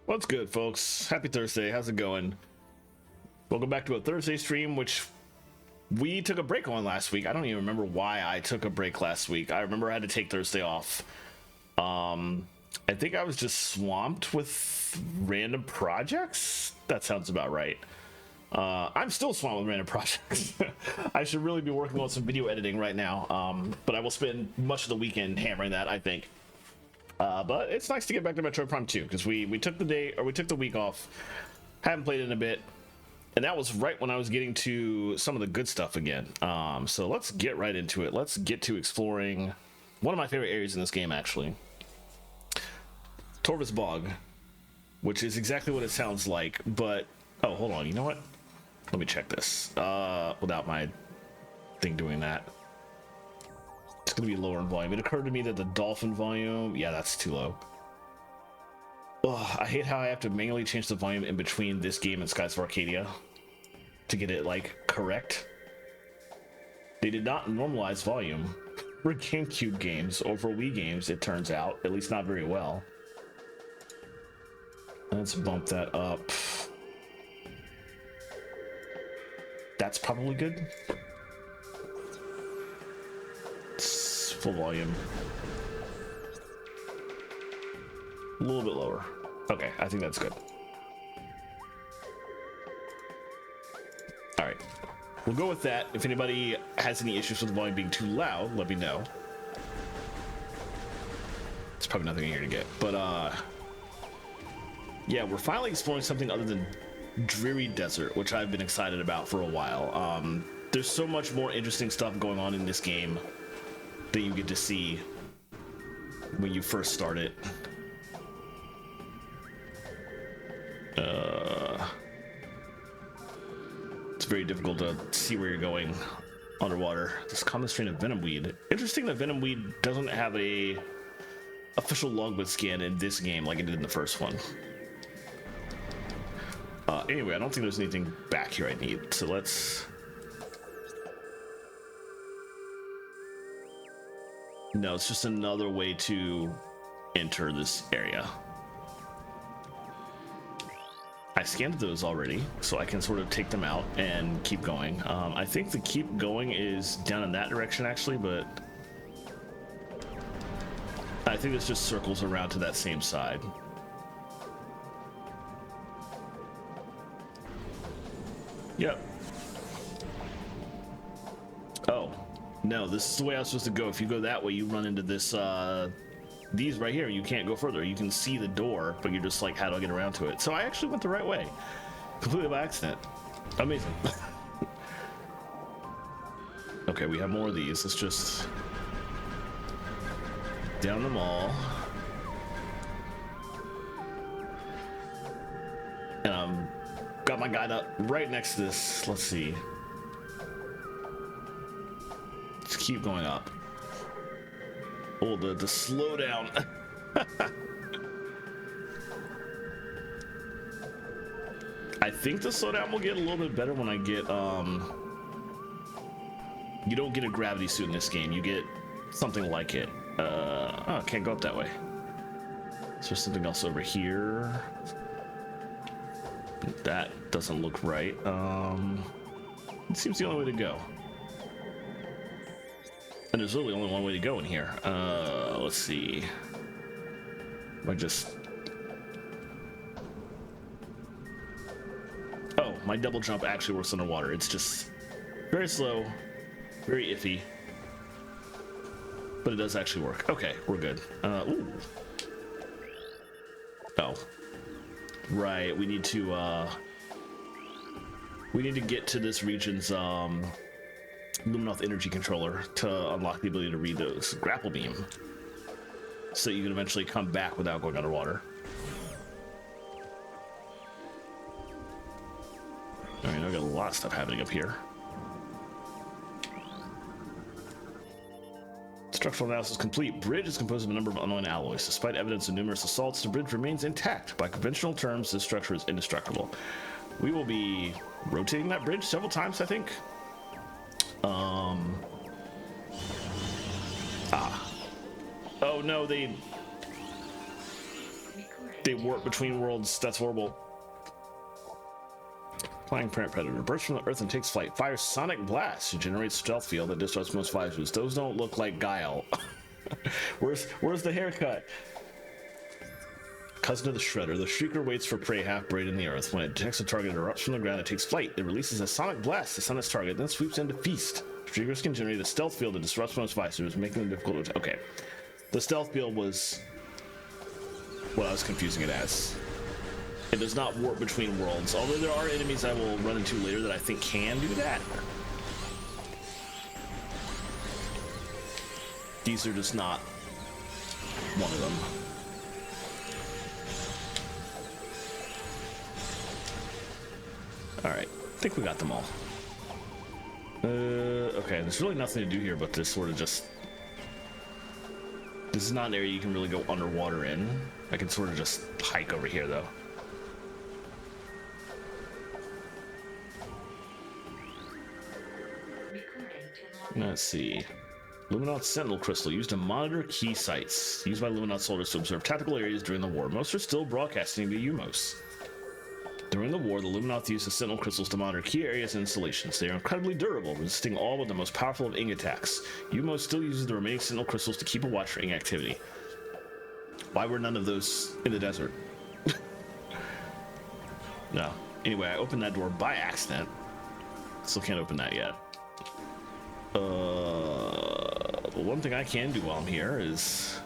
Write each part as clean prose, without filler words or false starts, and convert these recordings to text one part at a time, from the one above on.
What's good, folks? Happy Thursday. How's it going? Welcome back to a Thursday stream, which we took a break on last week. I don't even remember why I took a break last week. I remember I had to take Thursday off. I think I was just swamped with random projects. That sounds about right. I'm still swamped with random projects. I should really be working on some video editing right now, but I will spend much of the weekend hammering that, I think. But it's nice to get back to Metroid Prime 2 because we took the week off, haven't played it in a bit, and that was right when I was getting to some of the good stuff again. So let's get right into it. Let's get to exploring one of my favorite areas in this game, actually, Torvus Bog, which is exactly what it sounds like. But oh, hold on, you know what? Let me check this without my thing doing that. It's gonna be lower in volume. It occurred to me that the dolphin volume, yeah, that's too low. Ugh, I hate how I have to manually change the volume in between this game and Skies of Arcadia to get it like correct. They did not normalize volume for GameCube games or for Wii games, it turns out, at least not very well. Let's bump that up. That's probably good. It's full volume. A little bit lower. Okay, I think that's good. All right, we'll go with that. If anybody has any issues with the volume being too loud, let me know. It's probably nothing here to get, but yeah, we're finally exploring something other than dreary desert, which I've been excited about for a while. There's so much more interesting stuff going on in this game that you get to see when you first start it. It's very difficult to see where you're going underwater. This common strain of venom weed. Interesting that venom weed doesn't have a official logbook scan in this game like it did in the first one. Anyway, I don't think there's anything back here I need, so let's... No, it's just another way to enter this area. I scanned those already, so I can sort of take them out and keep going. I think the keep going is down in that direction, actually, but I think this just circles around to that same side. Yep. Oh, no, this is the way I was supposed to go. If you go that way, you run into this, these right here. You can't go further. You can see the door, but you're just like, how do I get around to it? So I actually went the right way. Completely by accident. Amazing. Okay, we have more of these. Let's just down them all. And got my guide up right next to this. Let's see. Let's keep going up. Oh, the slowdown. I think the slowdown will get a little bit better when I get you don't get a gravity suit in this game. You get something like it. Oh, can't go up that way. Is there something else over here? That doesn't look right. It seems the only way to go. And there's really only one way to go in here. Let's see. I just... Oh, my double jump actually works underwater. It's just very slow, very iffy. But it does actually work. Okay, we're good. Ooh. Oh. Right, we need to get to this region's Luminoth energy controller to unlock the ability to read those grapple beam, so you can eventually come back without going underwater. I mean, I've got a lot of stuff happening up here. Structural analysis complete. Bridge is composed of a number of unknown alloys. Despite evidence of numerous assaults, the bridge remains intact. By conventional terms, this structure is indestructible. We will be rotating that bridge several times, I think. Oh no, they... They warp between worlds. That's horrible. Flying parent predator bursts from the earth and takes flight. Fires sonic blasts to generate stealth field that disrupts most visors. Those don't look like Guile. Where's the haircut? Cousin of the Shredder, the Shrieker waits for prey half buried in the earth. When it detects a target, it erupts from the ground. It takes flight. It releases a sonic blast to stun its target, then sweeps in to feast. Shriekers can generate a stealth field that disrupts most visors, making them difficult to... Okay. The stealth field was what I was confusing it as. It does not warp between worlds, although there are enemies I will run into later that I think can do that. These are just not one of them. Alright, I think we got them all. Okay, there's really nothing to do here but this sort of just... This is not an area you can really go underwater in. I can sort of just hike over here, though. Let's see. Luminaut Sentinel Crystal used to monitor key sites. Used by Luminaut soldiers to observe tactical areas during the war. Most are still broadcasting to UMOS. During the war, the Luminauts used the Sentinel Crystals to monitor key areas and installations. They are incredibly durable, resisting all but the most powerful of Ing attacks. UMOS still uses the remaining Sentinel Crystals to keep a watch for Ing activity. Why were none of those in the desert? No. Anyway, I opened that door by accident. Still can't open that yet. The one thing I can do while I'm here is...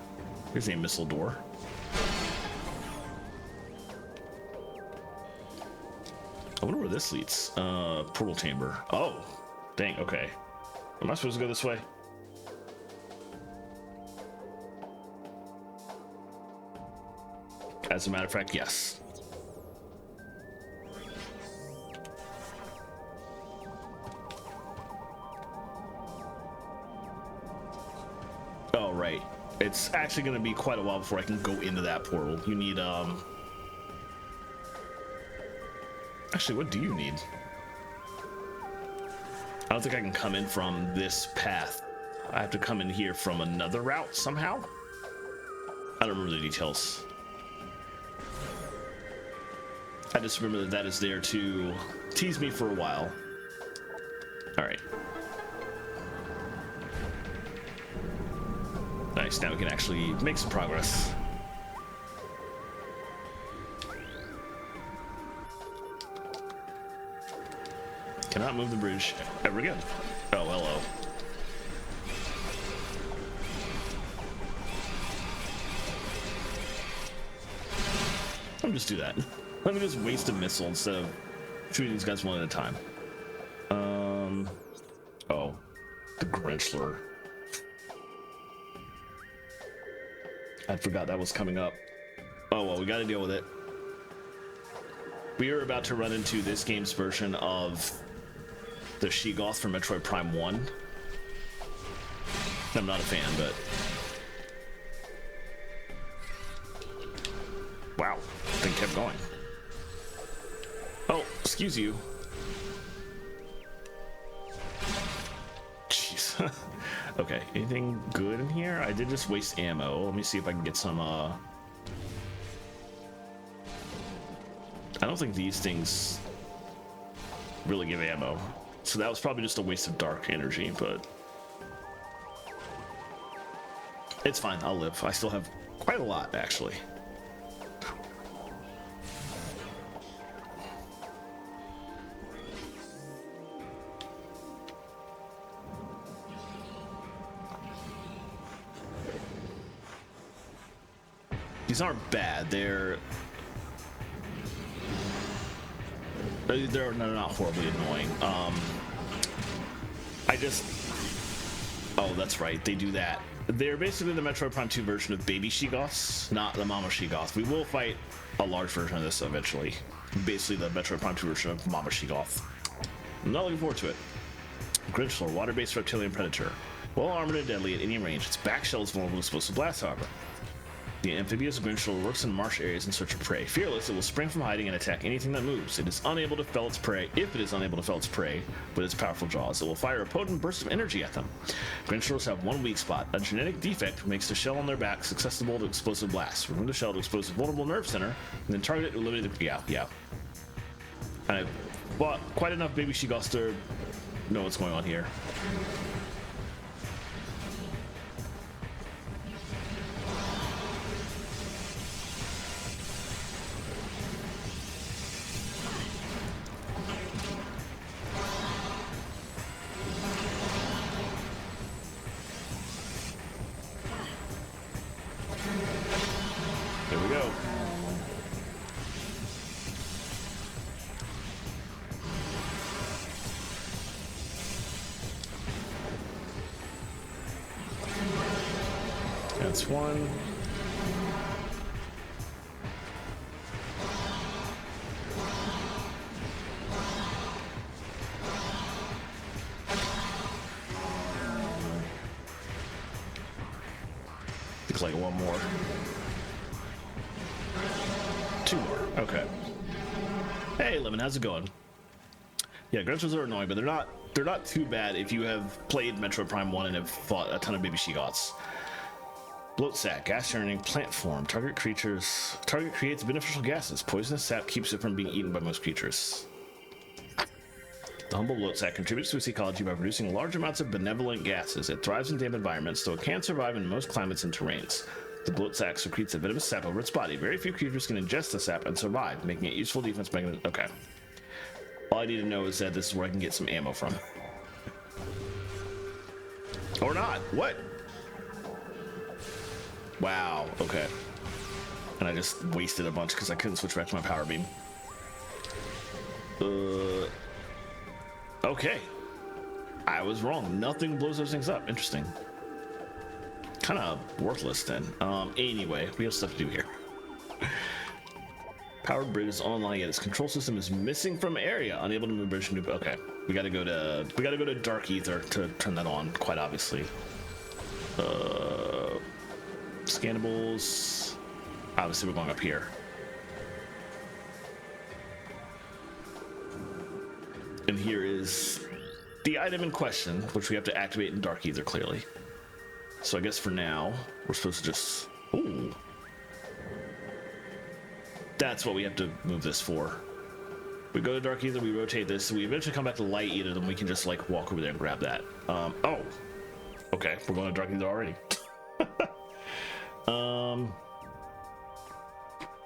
Here's a missile door. I wonder where this leads. Portal chamber. Oh, dang, okay. Am I supposed to go this way? As a matter of fact, yes. Oh, right. It's actually going to be quite a while before I can go into that portal. You need, Actually, what do you need? I don't think I can come in from this path. I have to come in here from another route somehow? I don't remember the details. I just remember that that is there to tease me for a while. Alright. Nice, now we can actually make some progress. Cannot move the bridge ever again. Oh, hello. Let me just do that. Let me just waste a missile instead of shooting these guys one at a time. Oh, the Grinchler. I forgot that was coming up. Oh well, we got to deal with it. We are about to run into this game's version of the Sheegoth from Metroid Prime 1. I'm not a fan, but... Wow, thing kept going. Oh, excuse you. Jeez. Okay, anything good in here? I did just waste ammo. Let me see if I can get some, I don't think these things really give ammo. So that was probably just a waste of dark energy, but it's fine, I'll live. I still have quite a lot, actually. These aren't bad, they're not horribly annoying. Oh, that's right, they do that. They're basically the Metroid Prime 2 version of baby Sheegoths, not the Mama Sheegoth. We will fight a large version of this eventually. Basically the Metroid Prime 2 version of Mama Sheegoth. I'm not looking forward to it. Grinchler, water-based reptilian predator. Well armored and deadly at any range. Its back shell is vulnerable to explosive blasts, however. The The amphibious Grinchel lurks in marsh areas in search of prey. Fearless, it will spring from hiding and attack anything that moves. It is unable to fell its prey. If it is unable to fell its prey with its powerful jaws, it will fire a potent burst of energy at them. Grinchels have one weak spot. A genetic defect makes the shell on their back susceptible to explosive blasts. Remove the shell to expose a vulnerable nerve center, and then target it to eliminate the... Yeah. I've bought quite enough baby she-goths to know what's going on here. Here we go. That's one. Looks like one more. Two more. Okay. Hey, Lemon, how's it going? Yeah, Grinchels are annoying, but they're not too bad if you have played Metroid Prime 1 and have fought a ton of baby she-goths. Bloat sac, gas generating plant form. Target creates beneficial gases. Poisonous sap keeps it from being eaten by most creatures. The humble bloat sac contributes to its ecology by producing large amounts of benevolent gases. It thrives in damp environments, though it can survive in most climates and terrains. The bloat sac secretes a venomous sap over its body. Very few creatures can ingest the sap and survive, making it useful defense mechanism. Okay. All I need to know is that this is where I can get some ammo from. Or not. What? Wow. Okay. And I just wasted a bunch because I couldn't switch back to my power beam. Okay. I was wrong. Nothing blows those things up. Interesting. Kind of worthless then. Anyway, we have stuff to do here. Powered bridge is online yet its control system is missing from area. Unable to move bridge. Okay, we gotta go to Dark Ether to turn that on. Quite obviously. Scannables. Obviously, we're going up here. And here is the item in question, which we have to activate in Dark Ether clearly. So I guess for now, we're supposed to just... Ooh. That's what we have to move this for. We go to Dark Ether, we rotate this, so we eventually come back to Light Ether, then we can just like walk over there and grab that. Oh. Okay, we're going to Dark Ether already.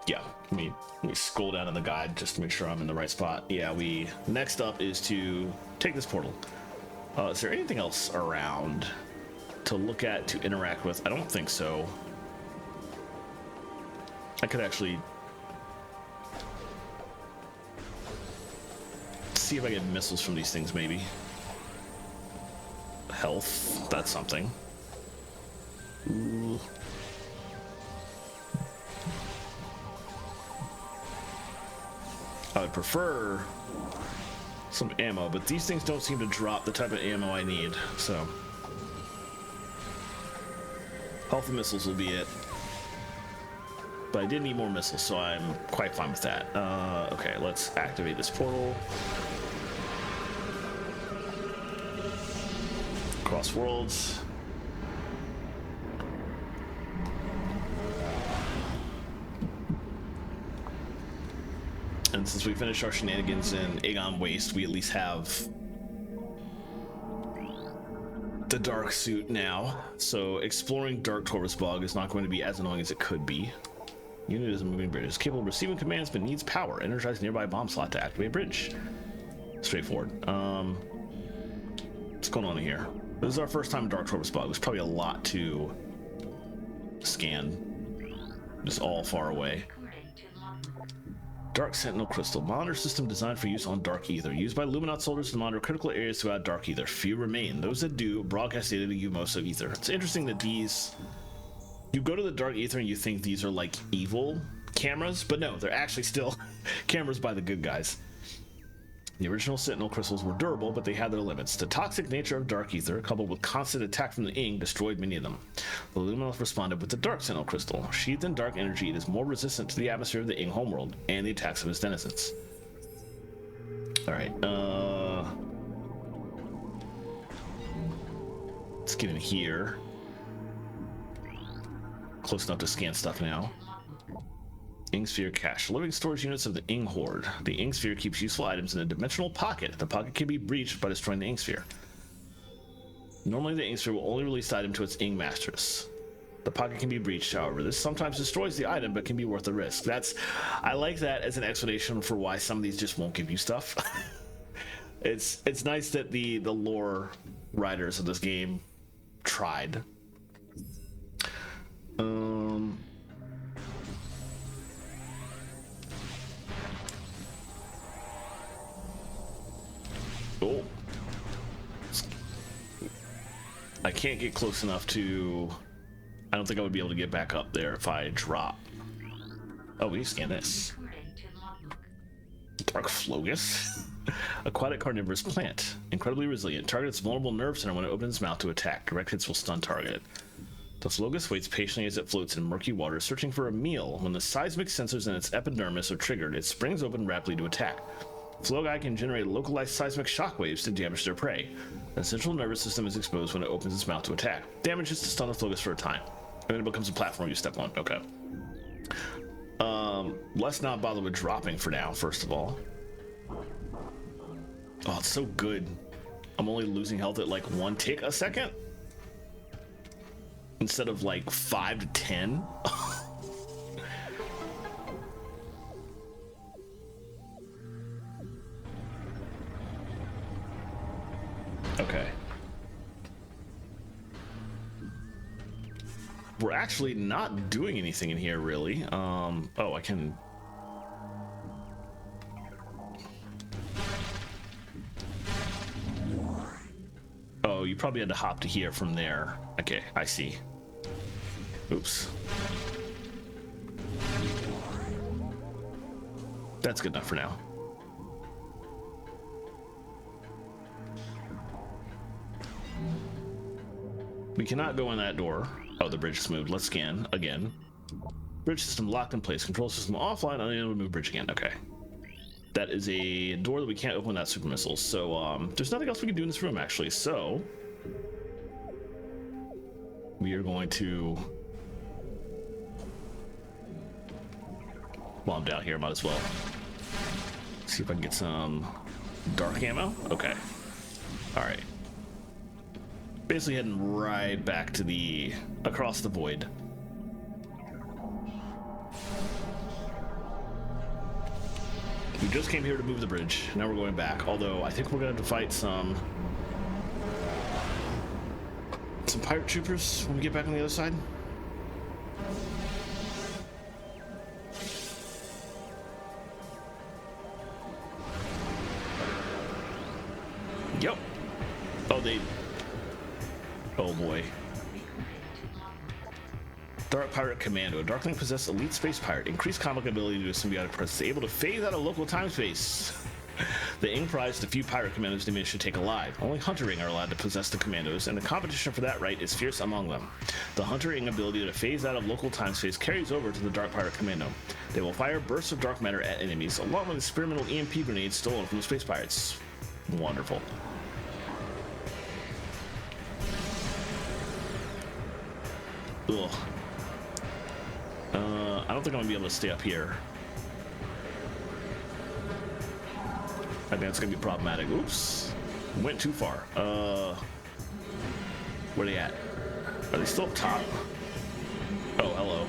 Yeah, let me scroll down in the guide just to make sure I'm in the right spot. Yeah, next up is to take this portal. Is there anything else around to look at, to interact with? I don't think so. I could actually see if I get missiles from these things, maybe. Health, that's something. Ooh. I would prefer some ammo, but these things don't seem to drop the type of ammo I need, so health and missiles will be it. But I did need more missiles, so I'm quite fine with that. Okay, let's activate this portal. Cross worlds. And since we finished our shenanigans in Aegon Waste, we at least have the dark suit now. So exploring Dark Torvus Bog is not going to be as annoying as it could be. Unit is a moving bridge. It's capable of receiving commands but needs power. Energize nearby bomb slot to activate bridge. Straightforward. What's going on here? This is our first time in Dark Torvus Bog. There's probably a lot to scan. Just all far away. Dark Sentinel Crystal. Monitor system designed for use on Dark Ether. Used by Luminaut soldiers to monitor critical areas throughout Dark Ether. Few remain. Those that do broadcast data to most of Ether. It's interesting that these... You go to the Dark Ether and you think these are like evil cameras, but no, they're actually still cameras by the good guys. The original Sentinel crystals were durable, but they had their limits. The toxic nature of Dark Ether, coupled with constant attack from the Ing, destroyed many of them. The Luminous responded with the Dark Sentinel crystal. Sheathed in dark energy, it is more resistant to the atmosphere of the Ing homeworld and the attacks of its denizens. Alright, let's get in here. Close enough to scan stuff now. Ing Sphere cache. Living storage units of the Ing Horde. The Ing Sphere keeps useful items in a dimensional pocket. The pocket can be breached by destroying the Ing Sphere. Normally the Ing Sphere will only release the item to its Ing Masters. The pocket can be breached, however. This sometimes destroys the item, but can be worth the risk. I like that as an explanation for why some of these just won't give you stuff. It's nice that the lore writers of this game tried. Oh. I can't get close enough to... I don't think I would be able to get back up there if I drop. Oh, we can scan this. Dark Flogus. Aquatic carnivorous plant. Incredibly resilient. Targets vulnerable nerve center when it opens its mouth to attack. Direct hits will stun target. The Flogus waits patiently as it floats in murky water, searching for a meal. When the seismic sensors in its epidermis are triggered, it springs open rapidly to attack. Flogi can generate localized seismic shockwaves to damage their prey. The central nervous system is exposed when it opens its mouth to attack. Damages to stun the Flogus for a time. And then it becomes a platform you step on. Okay. Let's not bother with dropping for now, first of all. Oh, it's so good. I'm only losing health at like 1 tick a second? Instead of like 5 to 10? Okay. We're actually not doing anything in here, really. Oh, I can... Oh, you probably had to hop to here from there. Okay, I see. Oops. That's good enough for now. We cannot go in that door. Oh, the bridge is moved. Let's scan again. Bridge system locked in place. Control system offline. Unable to move bridge again. Okay. That is a door that we can't open without super missiles. So there's nothing else we can do in this room, actually. So we are going to... While I'm down here, might as well see if I can get some dark ammo. Okay. All right. Basically heading right back to the across the void. We just came here to move the bridge. Now we're going back. Although I think we're going to have to fight some pirate troopers when we get back on the other side. Yep. Oh, they... Oh boy. Dark Pirate Commando. Darkling possessed elite space pirate. Increased comic ability due to symbiotic presence. Able to phase out of local time space. The Ing prize the few pirate commandos they managed to take alive. Only Hunter Ing are allowed to possess the commandos, and the competition for that right is fierce among them. The Hunter Ing ability to phase out of local time space carries over to the Dark Pirate Commando. They will fire bursts of dark matter at enemies, along with experimental EMP grenades stolen from the space pirates. Wonderful. Ugh. I don't think I'm gonna be able to stay up here. I think that's gonna be problematic. Oops. Went too far. Where are they at? Are they still up top? Oh, hello.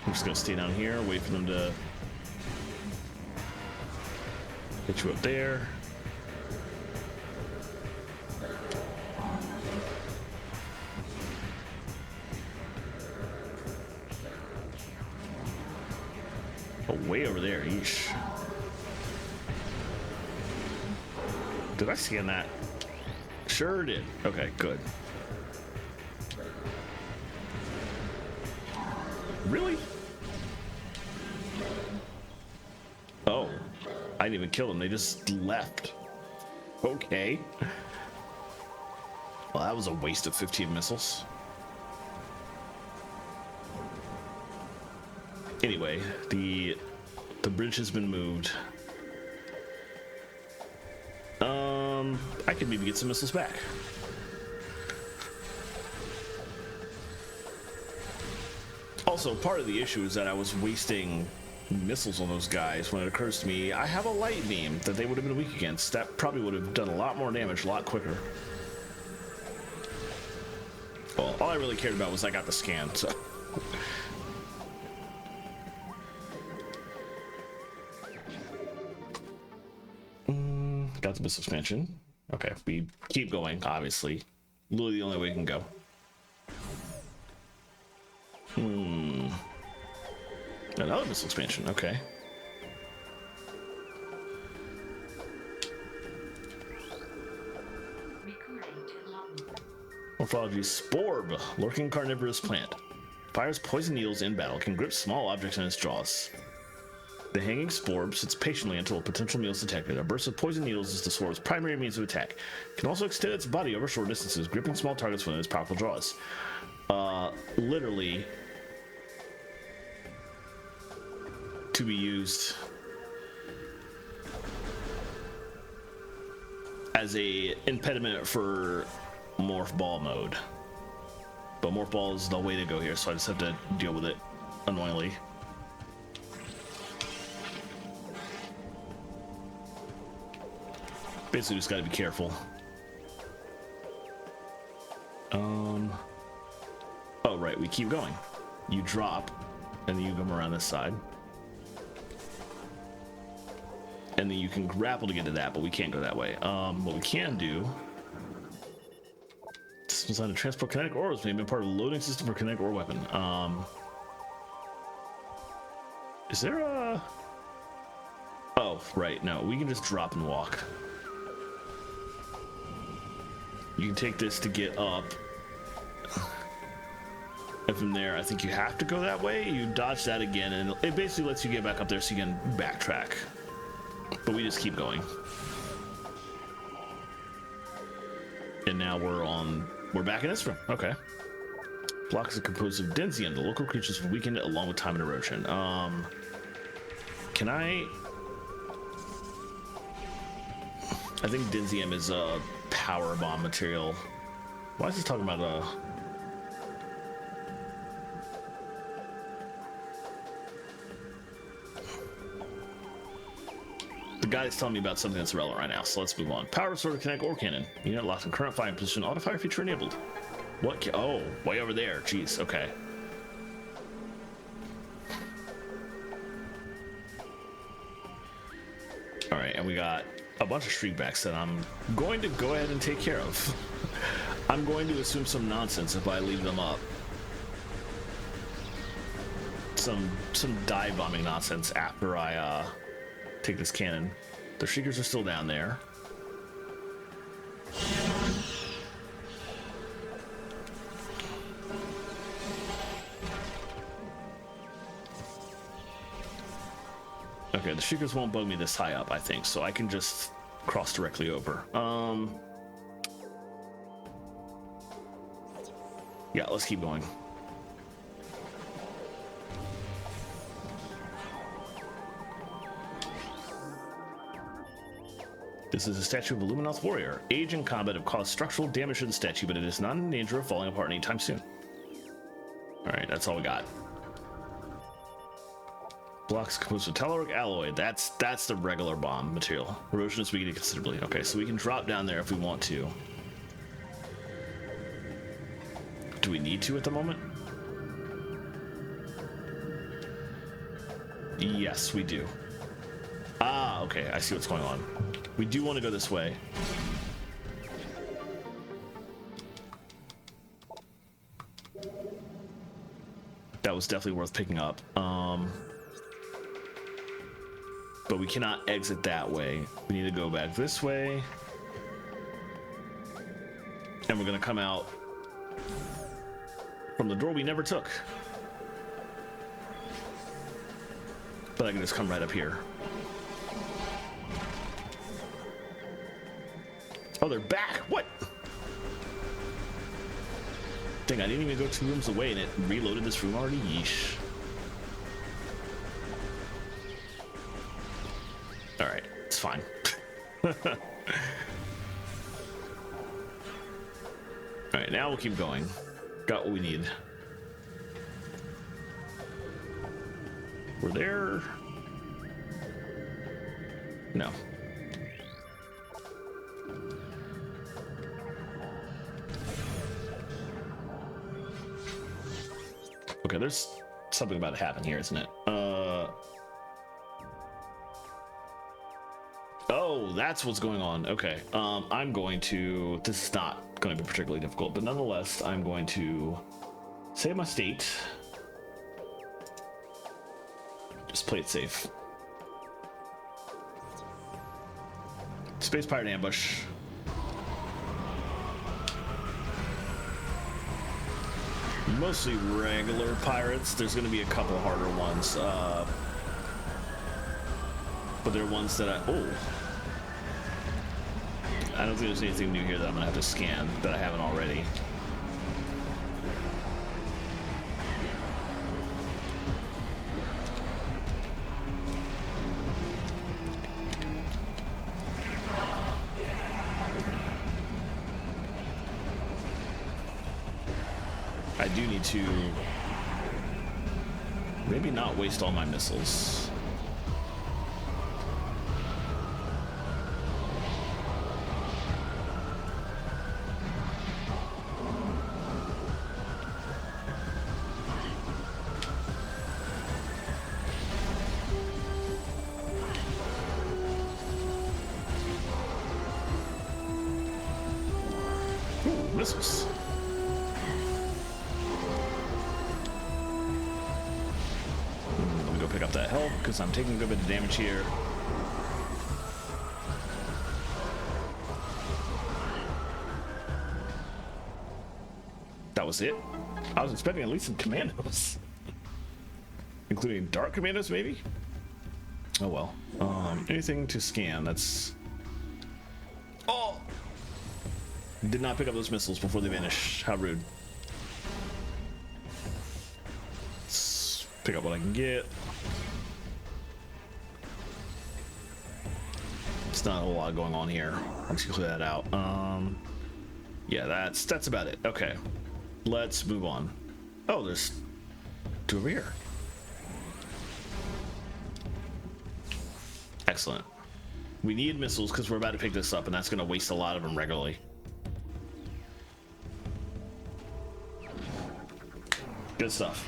I'm just gonna stay down here, wait for them to get you up there. Oh, way over there, yeesh. Did I scan that? sure did. Okay, good. Really? Oh, I didn't even kill them. They just left. Okay. Well, that was a waste of 15 missiles. Anyway, the bridge has been moved. I could maybe get some missiles back. Also, part of the issue is that I was wasting missiles on those guys when it occurs to me I have a light beam that they would have been weak against. That probably would have done a lot more damage a lot quicker. Well, all I really cared about was I got the scan, so. Got the missile expansion. Okay, we keep going, obviously. Literally the only way we can go. Another missile expansion, okay. Morphology Sporb, lurking carnivorous plant. Fires poison needles in battle, can grip small objects in its jaws. The hanging Sporb sits patiently until a potential meal is detected. A burst of poison needles is the Sporb's primary means of attack. It can also extend its body over short distances, gripping small targets within its powerful jaws. Literally to be used as a impediment for morph ball mode. But morph ball is the way to go here, so I just have to deal with it annoyingly. Basically just gotta be careful. Oh right, we keep going. You drop, and then you come around this side. And then you can grapple to get to that, but we can't go that way. What we can do... System designed to transport kinetic orbs may have been part of the loading system for kinetic ore weapon. Is there a... Oh, right, no, we can just drop and walk. You can take this to get up. And from there, I think you have to go that way. You dodge that again, and it basically lets you get back up there so you can backtrack. But we just keep going. And now we're back in this room. Okay. Blocks are composed of Denzium. The local creatures will weaken it along with time and erosion. Can I think Denzium is a power bomb material. Why is this talking about the guy is telling me about something that's relevant right now, so let's move on. Power sword of kinetic ore cannon. Unit locked in current firing position. Auto fire feature enabled. What? Oh, way over there. Jeez. Okay. All right, and we got a bunch of shriekbacks that I'm going to go ahead and take care of. I'm going to assume some nonsense if I leave them up. Some dive bombing nonsense after I take this cannon. The shriekers are still down there. Okay, the shriekers won't bug me this high up, I think, so I can just cross directly over. Yeah, let's keep going. This is a statue of a Luminoth warrior. Age and combat have caused structural damage to the statue, but it is not in danger of falling apart anytime soon. Alright, that's all we got. Blocks composed of telluric alloy. That's the regular bomb material. Erosion is weakened considerably. Okay, so we can drop down there if we want to. Do we need to at the moment? Yes, we do. Ah, okay, I see what's going on. We do want to go this way. That was definitely worth picking up. But we cannot exit that way. We need to go back this way. And we're gonna come out from the door we never took. But I can just come right up here. Oh, they're back! What? Dang, I didn't even go 2 rooms away and it reloaded this room already? Yeesh. Alright, it's fine. Alright, now we'll keep going. Got what we need. We're there. No. Okay, there's something about to happen here, isn't it? Oh, that's what's going on. Okay. I'm going to... This is not going to be particularly difficult, but nonetheless, I'm going to save my state. Just play it safe. Space Pirate Ambush. Mostly regular pirates. There's going to be a couple harder ones. But they're ones that oh. I don't think there's anything new here that I'm going to have to scan that I haven't already. I do need to maybe not waste all my missiles. Ooh, missiles. Pick up that health because I'm taking a good bit of damage here. That was it. I was expecting at least some commandos, including dark commandos, maybe. Oh well. Anything to scan? That's. Oh! Did not pick up those missiles before they vanished. How rude. Let's pick up what I can get. It's not a whole lot going on here. Let's clear that out. Yeah, that's about it. Okay, let's move on. Oh, there's 2 over here. Excellent. We need missiles because we're about to pick this up, and that's going to waste a lot of them regularly. Good stuff.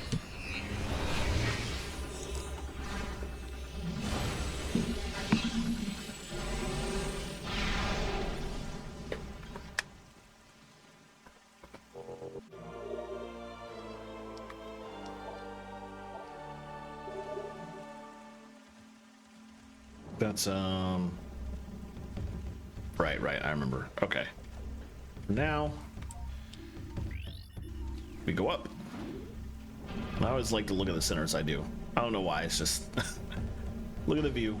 That's right, I remember. Okay. Now we go up. I always like to look at the center as I do. I don't know why, it's just look at the view.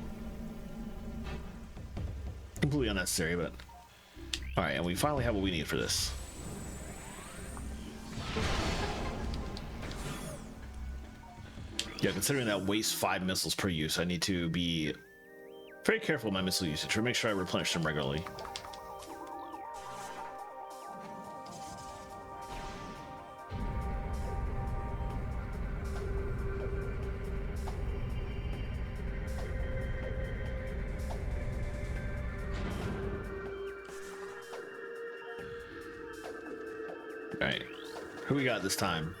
Completely unnecessary, but alright, and we finally have what we need for this. Yeah, considering that wastes 5 missiles per use, I need to be very careful with my missile usage to make sure I replenish them regularly. Alright, who we got this time?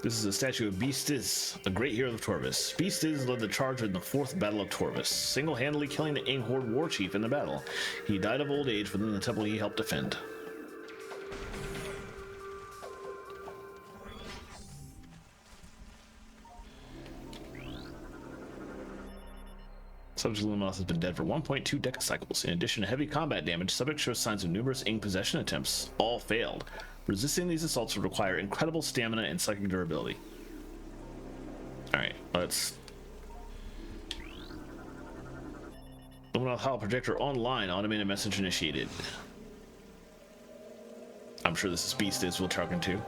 This is a statue of Beastis, a great hero of Torvis. Beastis led the charge in the 4th Battle of Torvis, single-handedly killing the Ing Horde war chief in the battle. He died of old age within the temple he helped defend. Subject Lumos has been dead for 1.2 decacycles. In addition to heavy combat damage, subject shows signs of numerous ink possession attempts. All failed. Resisting these assaults would require incredible stamina and psychic durability. Alright, let's... Lumos Hollow Projector online. Automated message initiated. I'm sure this is Beast is we're talking to.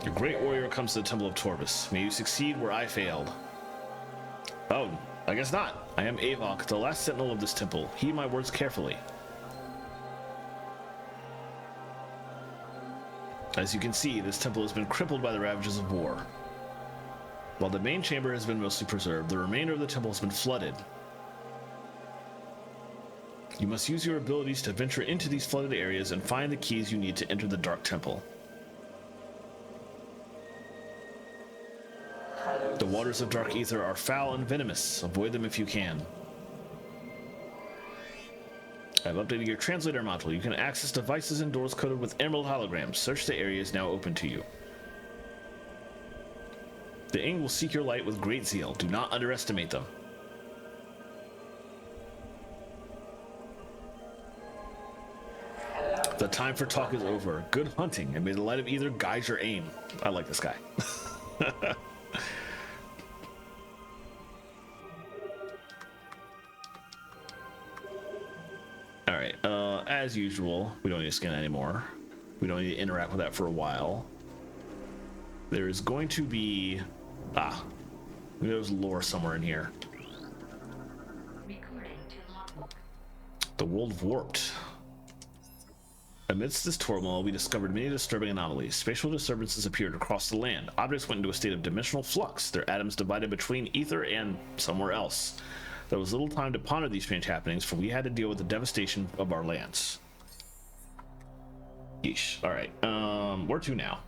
Your great warrior comes to the Temple of Torvus. May you succeed where I failed. Oh, I guess not. I am Avok, the last sentinel of this temple. Heed my words carefully. As you can see, this temple has been crippled by the ravages of war. While the main chamber has been mostly preserved, the remainder of the temple has been flooded. You must use your abilities to venture into these flooded areas and find the keys you need to enter the Dark Temple. The waters of Dark Ether are foul and venomous. Avoid them if you can. I've updated your translator module. You can access devices and doors coded with emerald holograms. Search the areas now open to you. The Ing will seek your light with great zeal. Do not underestimate them. The time for talk is over. Good hunting, and may the light of either guide your aim. I like this guy. Alright, as usual, we don't need to skin anymore. We don't need to interact with that for a while. There is going to be... there's lore somewhere in here. The world warped. Amidst this turmoil, we discovered many disturbing anomalies. Spatial disturbances appeared across the land. Objects went into a state of dimensional flux, their atoms divided between ether and somewhere else. There was little time to ponder these strange happenings, for we had to deal with the devastation of our lands. Yeesh. Alright, where to now?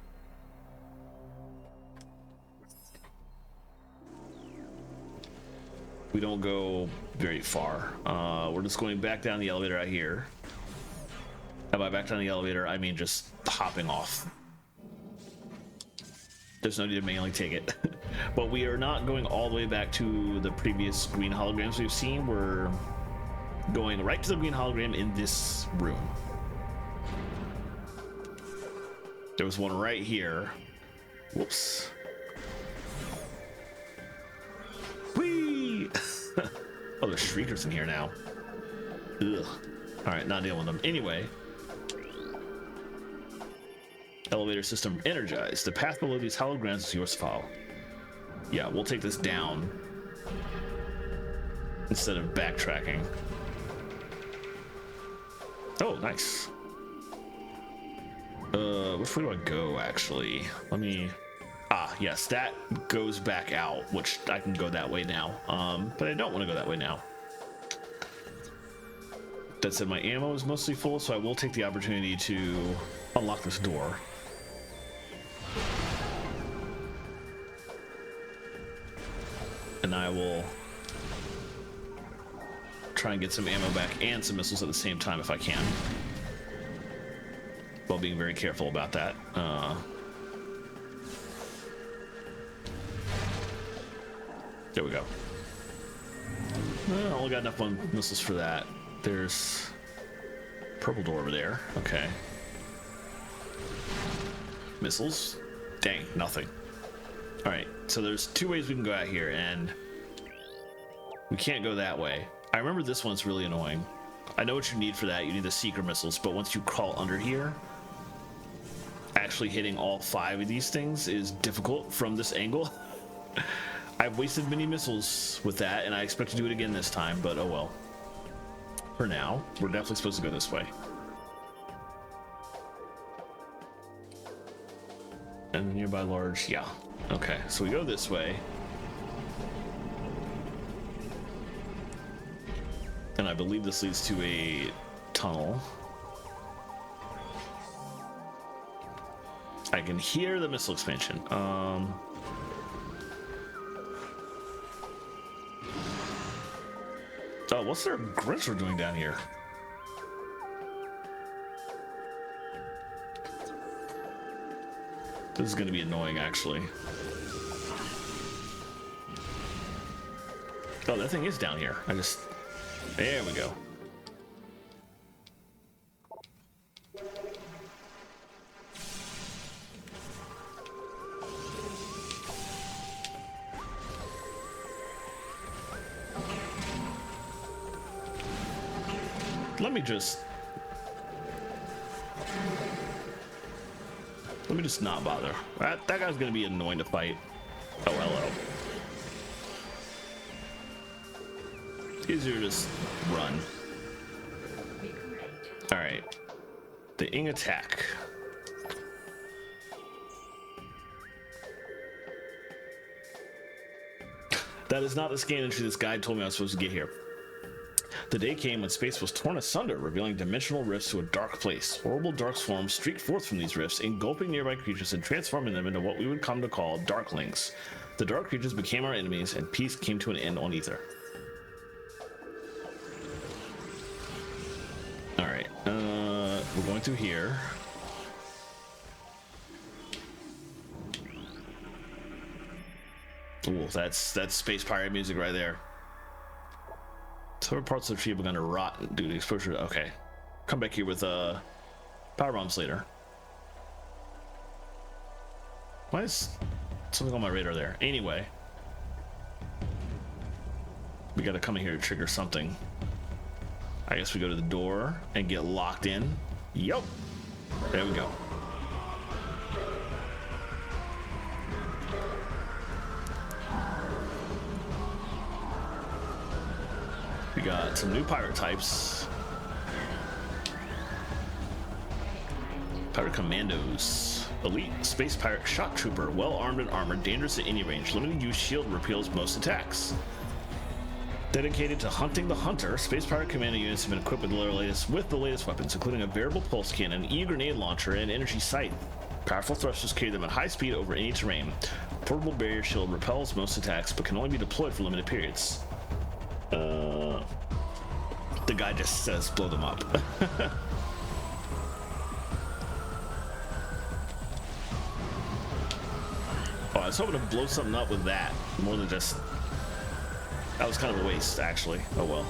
We don't go very far. We're just going back down the elevator out here. And by back down the elevator, I mean just hopping off. There's no need to manually take it. But we are not going all the way back to the previous green holograms we've seen. We're going right to the green hologram in this room. There was one right here. Whoops. Whee! Oh, there's shriekers in here now. Ugh. Alright, not dealing with them. Anyway. Elevator system energized. The path below these holograms is yours to follow. Yeah, we'll take this down instead of backtracking. Oh, nice. Which way do I go, actually? Let me... yes, that goes back out, which I can go that way now. But I don't want to go that way now. That said, my ammo is mostly full, so I will take the opportunity to unlock this door. And I will try and get some ammo back and some missiles at the same time if I can. While being very careful about that. There we go. I only got enough missiles for that. There's purple door over there. Okay. Missiles? Dang, nothing. Alright, so there's two ways we can go out here, and we can't go that way. I remember this one's really annoying. I know what you need for that. You need the seeker missiles, but once you crawl under here, actually hitting all 5 of these things is difficult from this angle. I've wasted many missiles with that, and I expect to do it again this time, but oh well. For now, we're definitely supposed to go this way. And nearby large, yeah. Okay, so we go this way. And I believe this leads to a tunnel. I can hear the missile expansion. Oh, what's their Grincher doing down here? This is going to be annoying, actually. Oh, that thing is down here. There we go. Let me just not bother. That guy's gonna be annoying to fight. Oh, hello. Easier to just run. All right. The Ing attack. That is not the scan entry this guide told me I was supposed to get here. The day came when space was torn asunder, revealing dimensional rifts to a dark place. Horrible dark swarms streaked forth from these rifts, engulfing nearby creatures and transforming them into what we would come to call darklings. The dark creatures became our enemies, and peace came to an end on Ether. Alright, we're going through here. Ooh, that's space pirate music right there. Several parts of the tree have begun to rot due to exposure. Okay, come back here with power bombs later. Why is something on my radar there? Anyway, we got to come in here to trigger something. I guess we go to the door and get locked in. Yup, there we go. We got some new pirate types. Pirate Commandos. Elite Space Pirate Shock Trooper. Well armed and armored, dangerous at any range. Limited use shield repels most attacks. Dedicated to hunting the hunter, Space Pirate Commando units have been equipped with the latest weapons, including a variable pulse cannon, E-grenade launcher, and energy scythe. Powerful thrusters carry them at high speed over any terrain. Portable barrier shield repels most attacks, but can only be deployed for limited periods. The guy just says blow them up. Oh, I was hoping to blow something up with that more than just. That was kind of a waste, actually. Oh well.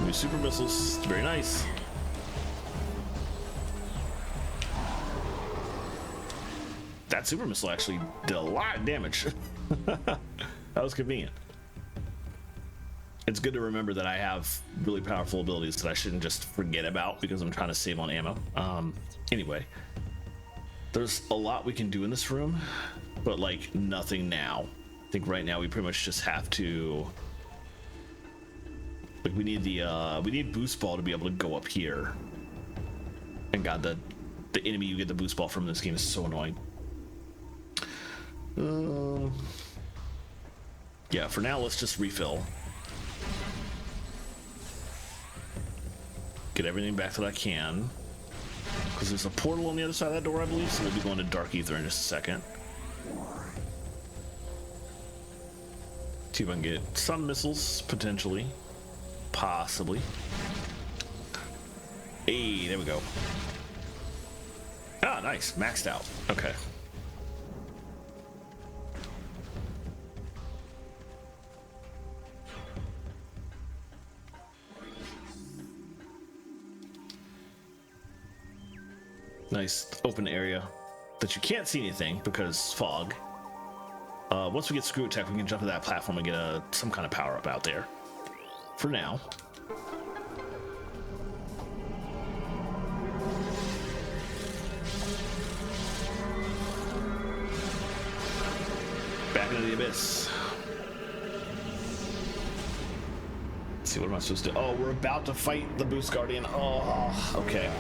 New super missiles, very nice. That super missile actually did a lot of damage. That was convenient. It's good to remember that I have really powerful abilities that I shouldn't just forget about because I'm trying to save on ammo. Anyway, there's a lot we can do in this room, but like nothing now. I think right now we pretty much just have to. Like we need boost ball to be able to go up here. And God, the enemy you get the boost ball from in this game is so annoying. Yeah, for now, let's just refill. Get everything back that I can. Because there's a portal on the other side of that door, I believe, so we'll be going to Dark Ether in just a second. See if I can get some missiles, potentially. Possibly. Hey, there we go. Ah, nice. Maxed out. Okay. Nice open area that you can't see anything because fog. Once we get Screw Attack, we can jump to that platform and get some kind of power up out there. For now. Back into the abyss. Let's see, what am I supposed to do? Oh, we're about to fight the Boost Guardian. Oh, okay.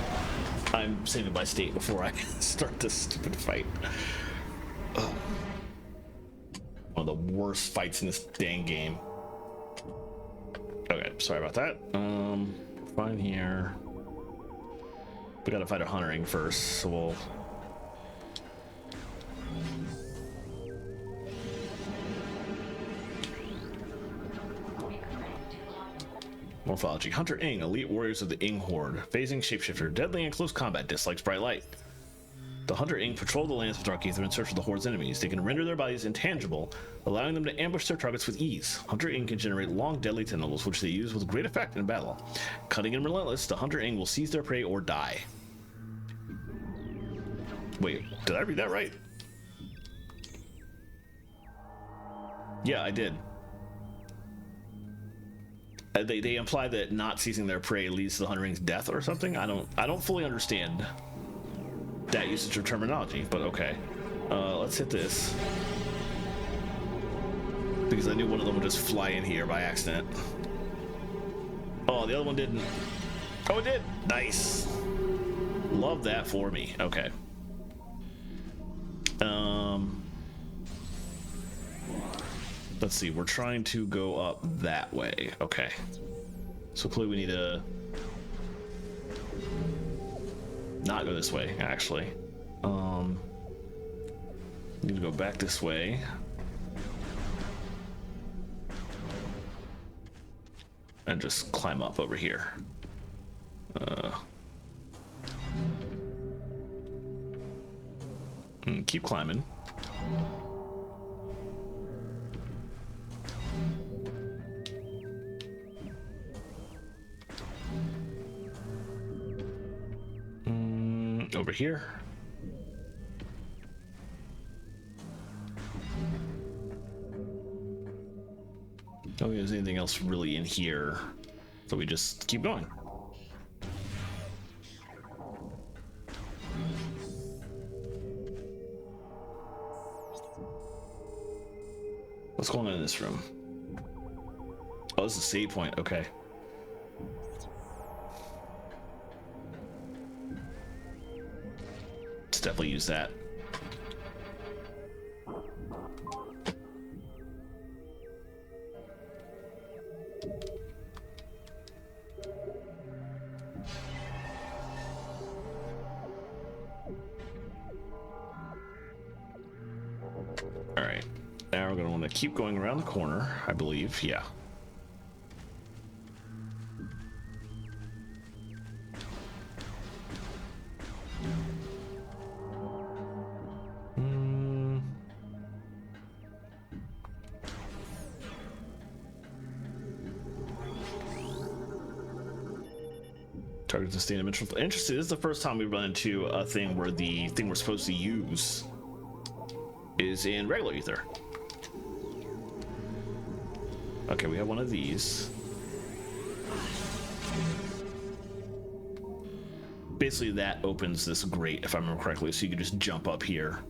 I'm saving my state before I start this stupid fight. Oh. One of the worst fights in this dang game. Okay, sorry about that. Fine here. We gotta fight a Huntering first, so we'll. Morphology. Hunter Ing, elite warriors of the Ing Horde. Phasing shapeshifter, deadly in close combat, dislikes bright light. The Hunter Ing patrol the lands of Dark Aether in search of the Horde's enemies. They can render their bodies intangible, allowing them to ambush their targets with ease. Hunter Ing can generate long, deadly tentacles, which they use with great effect in battle. Cutting and relentless, the Hunter Ing will seize their prey or die. Wait, did I read that right? Yeah, I did. They imply that not seizing their prey leads to the Hunter Ing's death or something. I don't fully understand that usage of terminology, but okay. Let's hit this because I knew one of them would just fly in here by accident. Oh, the other one didn't. Oh, it did. Nice. Love that for me. Okay. Let's see, we're trying to go up that way. Okay. So clearly we need to not go this way, actually. Need to go back this way. And just climb up over here. And keep climbing. Over here. Don't think there's anything else really in here, so we just keep going. What's going on in this room? Oh, this is a save point. Okay. Let's definitely use that. Now we're going to want to keep going around the corner, I believe. Yeah. Target to stay in a Metroid. Interesting. This is the first time we run into a thing where the thing we're supposed to use is in regular ether. Okay, we have one of these. Basically, that opens this grate, if I remember correctly, so you can just jump up here.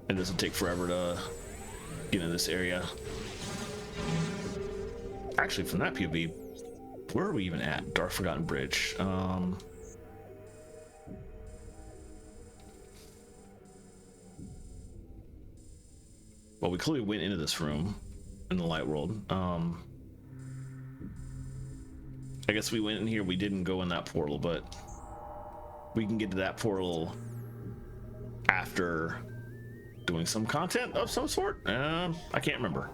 It doesn't take forever to get in this area. Actually, from that POV, where are we even at? Dark Forgotten Bridge. Well, we clearly went into this room in the light world. I guess we went in here. We didn't go in that portal, but we can get to that portal after doing some content of some sort. I can't remember.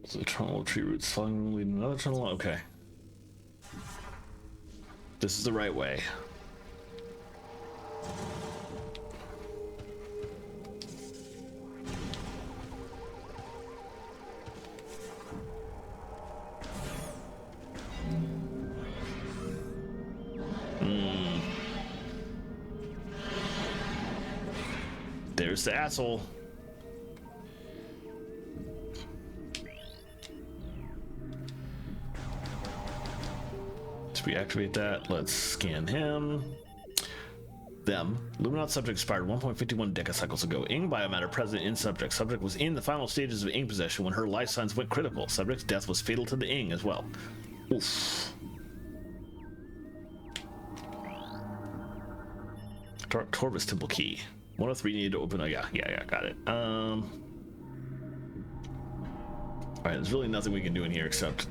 So tunnel tree roots following lead another tunnel. Okay. This is the right way. There's the asshole. Reactivate that. Let's scan him. Them. Luminot subject expired 1.51 decacycles ago. Ing biomatter present in subject. Subject was in the final stages of Ing possession when her life signs went critical. Subject's death was fatal to the Ing as well. Oof. Torvus Temple Key. 103 needed to open. Oh, yeah, got it. Alright, there's really nothing we can do in here except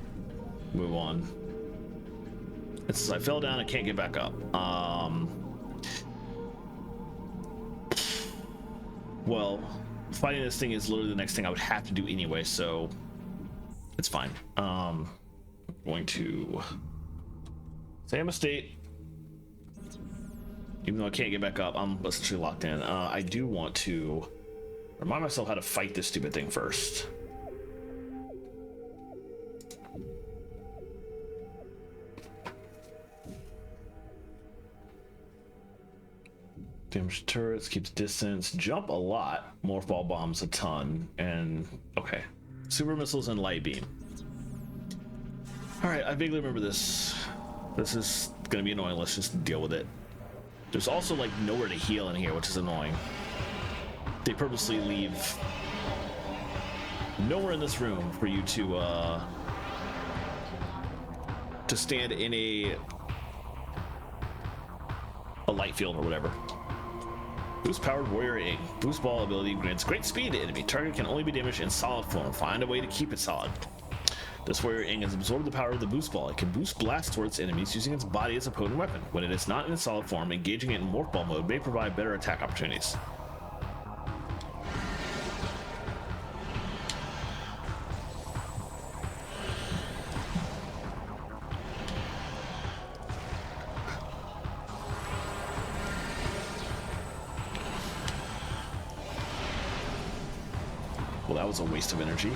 move on. It says I fell down and can't get back up. Well, fighting this thing is literally the next thing I would have to do anyway, so it's fine. I'm going to say I'm a state. Even though I can't get back up, I'm essentially locked in. I do want to remind myself how to fight this stupid thing first. Damage turrets, keeps distance, jump a lot, morph ball bombs a ton, and okay. Super missiles and light beam. Alright, I vaguely remember this. This is gonna be annoying, let's just deal with it. There's also like nowhere to heal in here, which is annoying. They purposely leave nowhere in this room for you to stand in a light field or whatever. Boost powered warrior ink. Boost ball ability grants great speed to enemy. Target can only be damaged in solid form. Find a way to keep it solid. This warrior ink has absorbed the power of the boost ball. It can boost blast towards enemies using its body as a potent weapon. When it is not in its solid form, engaging it in morph ball mode may provide better attack opportunities. Well, that was a waste of energy.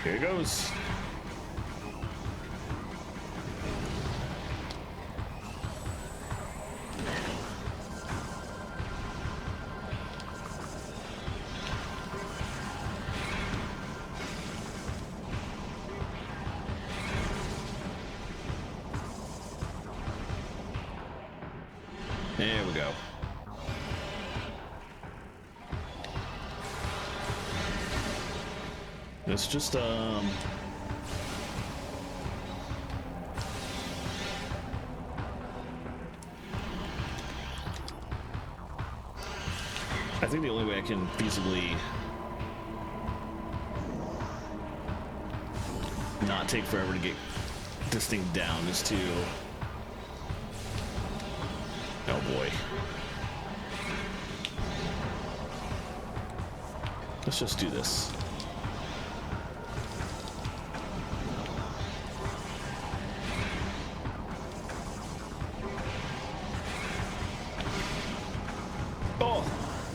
Here it goes. There we go. It's just I think the only way I can feasibly not take forever to get this thing down is to, oh boy, let's just do this.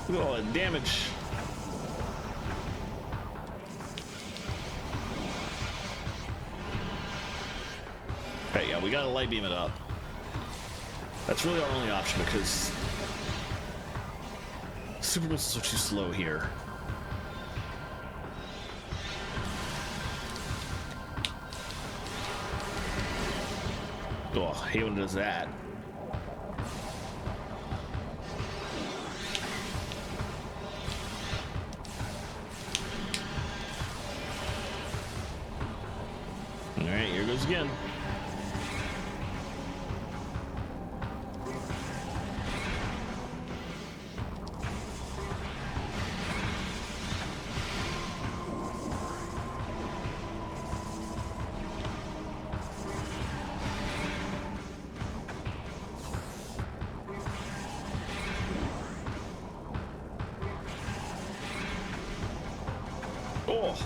Look at all that damage. Okay, yeah, we gotta light beam it up. That's really our only option because super missiles are too slow here. Oh, I hate when it does that. Alright, here goes again. Oh!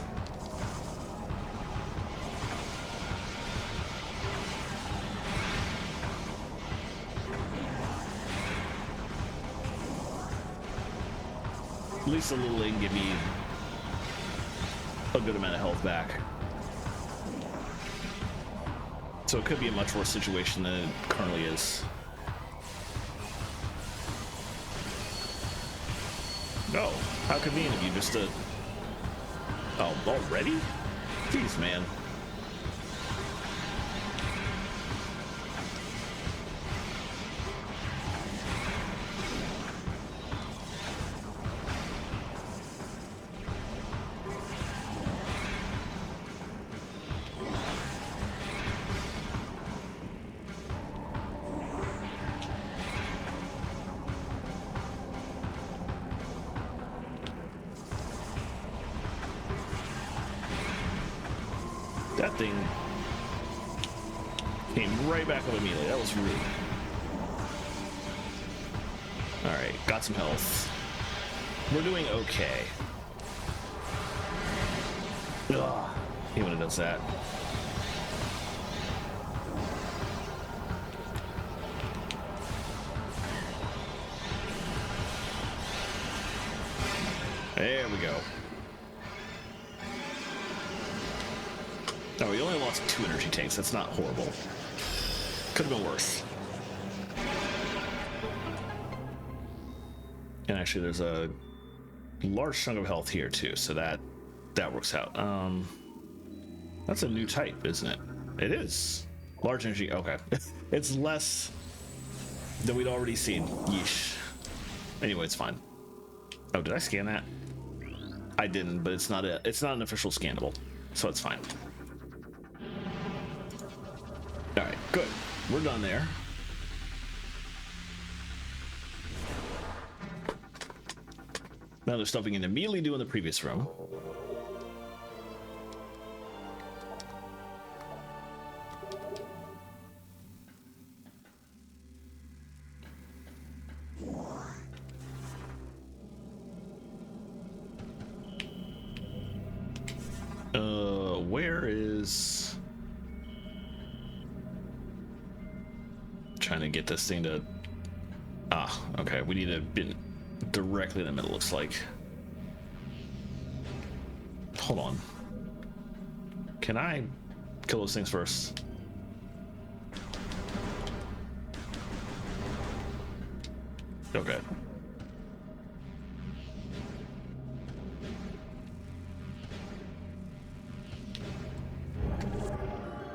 At least a little thing give me a good amount of health back. So it could be a much worse situation than it currently is. No, how convenient of you just to... Oh, already? Jeez, man. That thing Came right back up immediately. That was rude. Alright, got some health. We're doing okay. Ugh. He when it does that. There we go. Oh, we only lost 2 energy tanks. That's not horrible. Could have been worse. And actually, there's a large chunk of health here too, so that works out. That's a new type, isn't it? It is. Large energy. Okay, it's less than we'd already seen. Yeesh. Anyway, it's fine. Oh, did I scan that? I didn't, but it's not an official scannable, so it's fine. All right, good. We're done there. Now there's stuff we can immediately do in the previous room. Where is... Trying to get this thing to... Ah, okay, we need to be directly in the middle, looks like. Hold on. Can I kill those things first? Okay.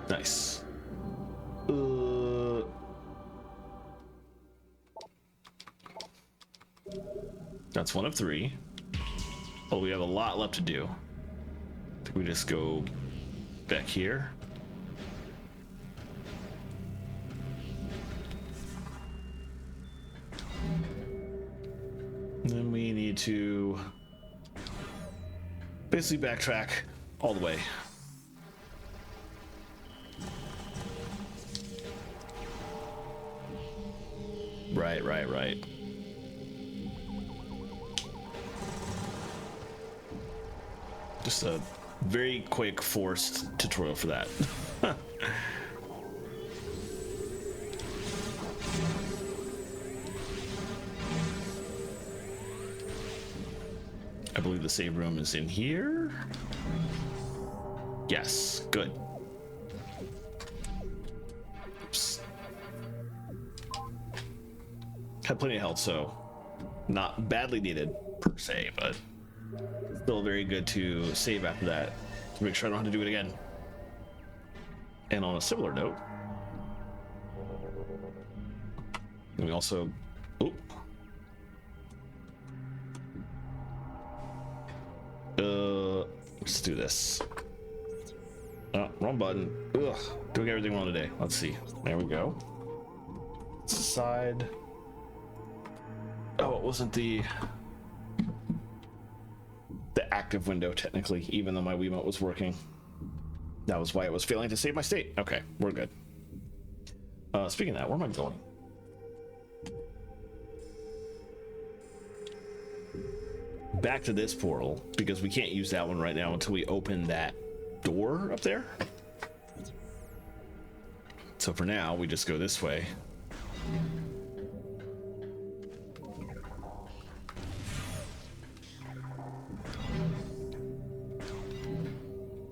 Nice. That's 1 of 3. Oh, we have a lot left to do. I think we just go back here. And then we need to basically backtrack all the way. Right. Just a very quick forced tutorial for that. I believe the save room is in here. Yes, good. Oops. Had plenty of health, so not badly needed per se, but still very good to save after that to make sure I don't have to do it again. And on a similar note, we also let's do this. Oh, wrong button. Ugh, doing everything wrong today. Let's see. There we go. Side. Oh, it wasn't the active window technically, even though my Wiimote was working. That was why it was failing to save my state. Okay, we're good. Speaking of that, where am I going? Back to this portal, because we can't use that one right now until we open that door up there. So for now, we just go this way.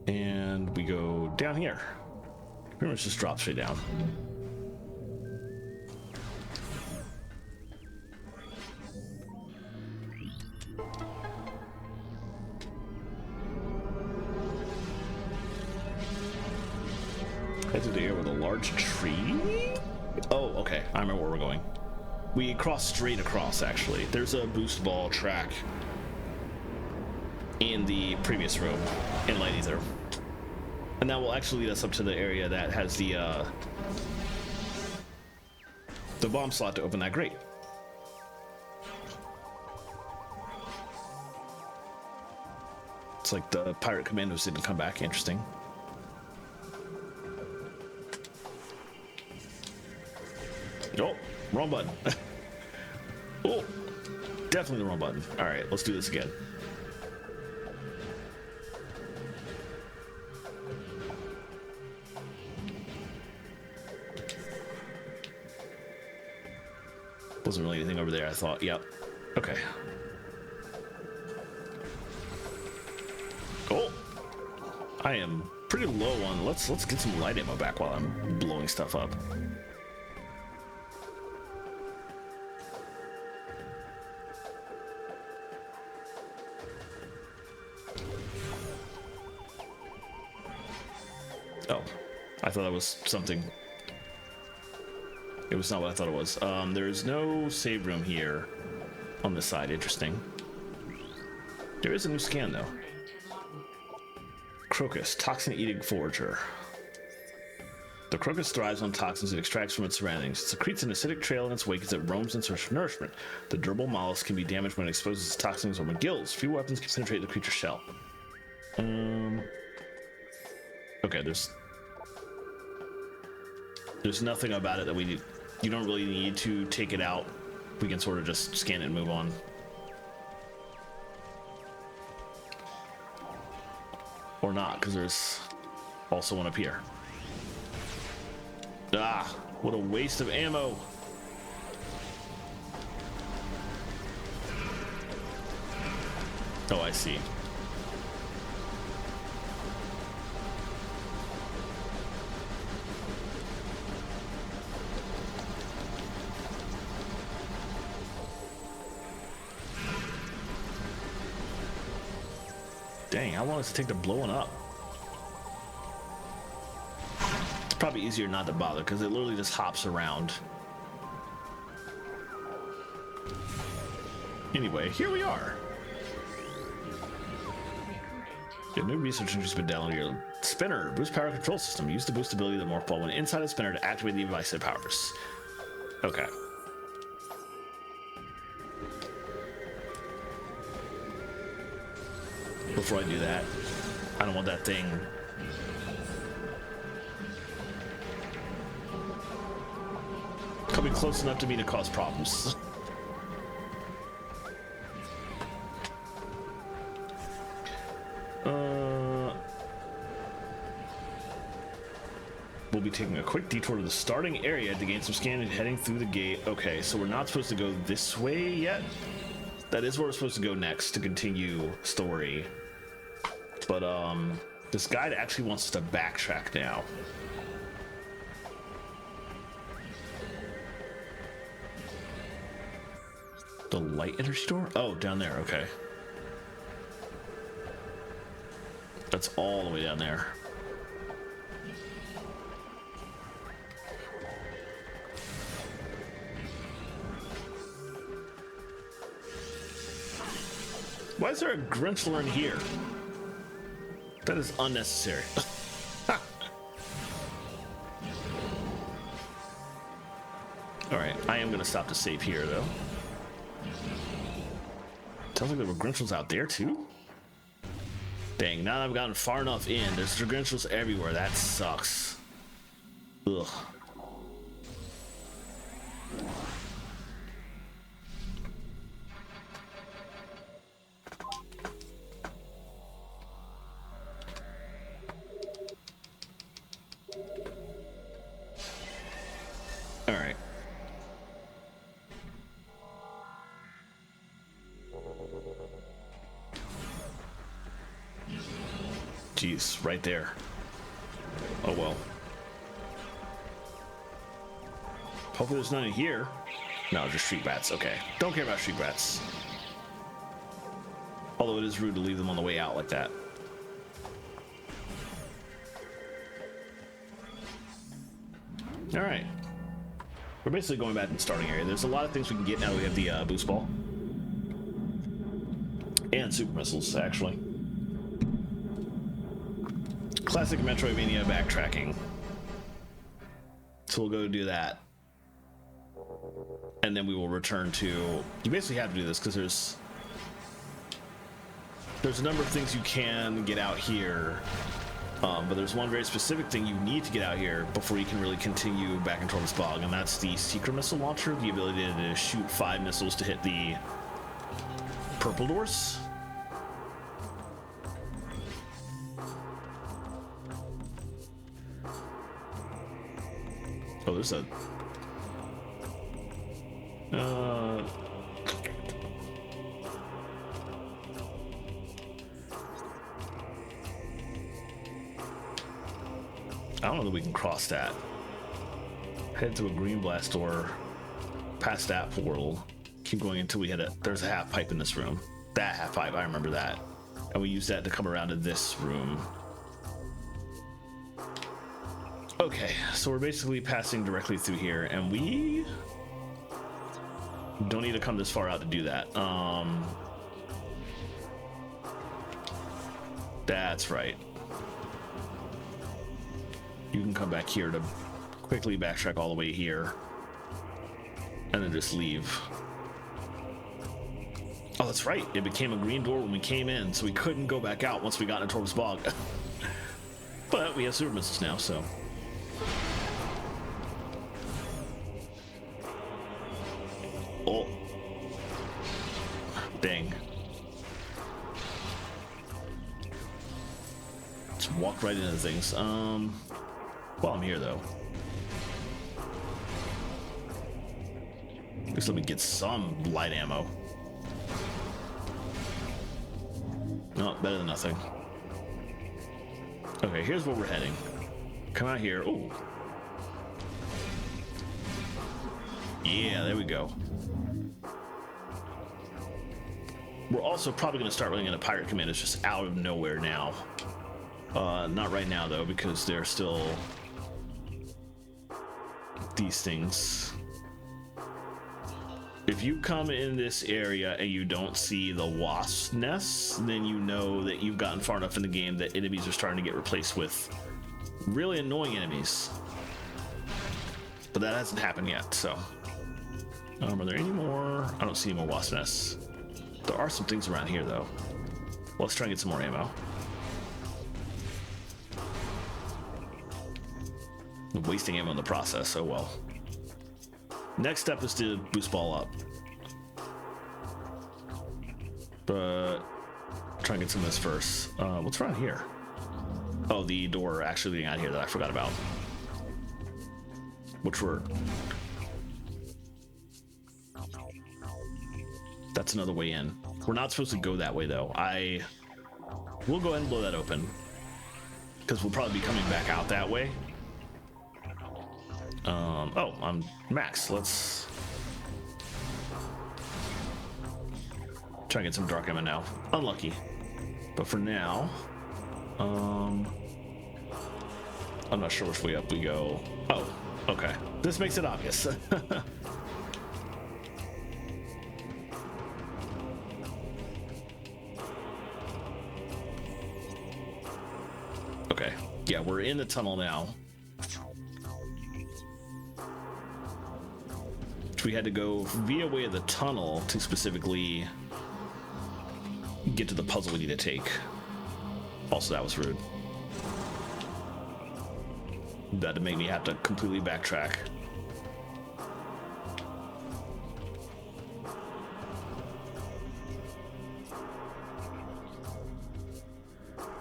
And we go down here. Pretty much just drop straight down. Head to the area with a large tree? Oh, okay. I remember where we're going. We cross straight across, actually. There's a boost ball track in the previous room in Light Ether. And that will actually lead us up to the area that has the bomb slot to open that grate. It's like the pirate commandos didn't come back. Interesting. Oh, wrong button. Oh, definitely the wrong button. All right, let's do this again. Wasn't really anything over there, I thought. Yep. Okay. Cool. I am pretty low on. Let's get some light ammo back while I'm blowing stuff up. Oh, I thought that was something. It was not what I thought it was. There's no save room here on this side. Interesting. There is a new scan though. Crocus, toxin-eating forager. The crocus thrives on toxins it extracts from its surroundings. It secretes an acidic trail in its wake as it roams in search of nourishment. The durable mollusk can be damaged when it exposes its toxins on the gills. Few weapons can penetrate the creature's shell. Okay, there's nothing about it that we need. You don't really need to take it out. We can sort of just scan it and move on. Or not, because there's also one up here. Ah, what a waste of ammo. Oh, I see. Dang, how long does it take to blow one up? It's probably easier not to bother because it literally just hops around. Anyway, here we are. Get new research has been downloaded your spinner. Boost power control system. Use the boost ability of the morph ball when inside the spinner to activate the evasive powers. Okay. Before I do that, I don't want that thing coming close enough to me to cause problems. We'll be taking a quick detour to the starting area to gain some scan and heading through the gate. Okay, so we're not supposed to go this way yet. That is where we're supposed to go next to continue story. But this guide actually wants us to backtrack now. The light energy door? Oh, down there, okay. That's all the way down there. Why is there a Grinchler in here? That is unnecessary. Alright, I am going to stop to save here, though. Sounds like there were Grinchels out there, too? Dang, now that I've gotten far enough in, there's Grinchels everywhere. That sucks. Ugh. Jeez, right there. Oh well. Hopefully there's none in here. No, just street rats. Okay. Don't care about street rats. Although it is rude to leave them on the way out like that. Alright. We're basically going back to the starting area. There's a lot of things we can get now that we have the boost ball. And super missiles, actually. Classic Metroidvania backtracking. So we'll go do that. And then we will return to... You basically have to do this because there's a number of things you can get out here But there's one very specific thing you need to get out here before you can really continue back into the bog, and that's the secret missile launcher, the ability to shoot 5 missiles to hit the purple doors. Oh, there's a... I don't know that we can cross that. Head to a green blast door, past that portal, keep going until we hit a... There's a half pipe in this room. That half pipe, I remember that. And we use that to come around to this room. Okay, so we're basically passing directly through here, and we don't need to come this far out to do that. That's right. You can come back here to quickly backtrack all the way here and then just leave. Oh, that's right. It became a green door when we came in, so we couldn't go back out once we got into Torv's Bog. But we have super missiles now, so... Oh. Dang. Just walk right into things. Well, I'm here, though. At least let me get some light ammo. No, better than nothing. Okay, here's where we're heading. Come out here. Ooh. Yeah, there we go. We're also probably going to start running into pirate commandos just out of nowhere now. Not right now, though, because they're still... these things. If you come in this area and you don't see the wasp nests, then you know that you've gotten far enough in the game that enemies are starting to get replaced with really annoying enemies. But that hasn't happened yet, so... are there any more? I don't see any more wasp nests. There are some things around here, though. Well, let's try and get some more ammo. I'm wasting ammo in the process, oh well. Next step is to boost ball up. But try and get some of this first. What's around here? Oh, the door actually leading out here that I forgot about. Which we're... That's another way in. We're not supposed to go that way, though. We'll go ahead and blow that open, because we'll probably be coming back out that way. Oh, I'm max. Let's try and get some dark ammo now. Unlucky. But for now, I'm not sure which way up we go. Oh, okay. This makes it obvious. Okay, yeah, we're in the tunnel now. We had to go via way of the tunnel to specifically get to the puzzle we need to take. Also, that was rude. That to make me have to completely backtrack.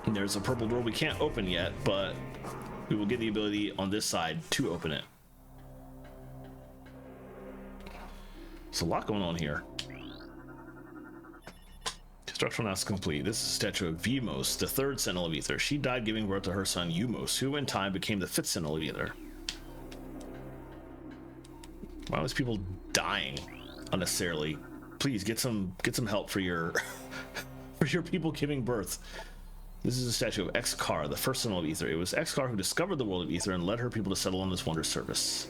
And there's a purple door we can't open yet, but we will get the ability on this side to open it. There's a lot going on here. Structural analysis complete. This is a statue of Vimos, the third Sentinel of Ether. She died giving birth to her son Umos, who in time became the fifth Sentinel of Ether. Why are these people dying unnecessarily? Please get some help for your for your people giving birth. This is a statue of Excar, the first Sentinel of Ether. It was Excar who discovered the world of Ether and led her people to settle on this wondrous service.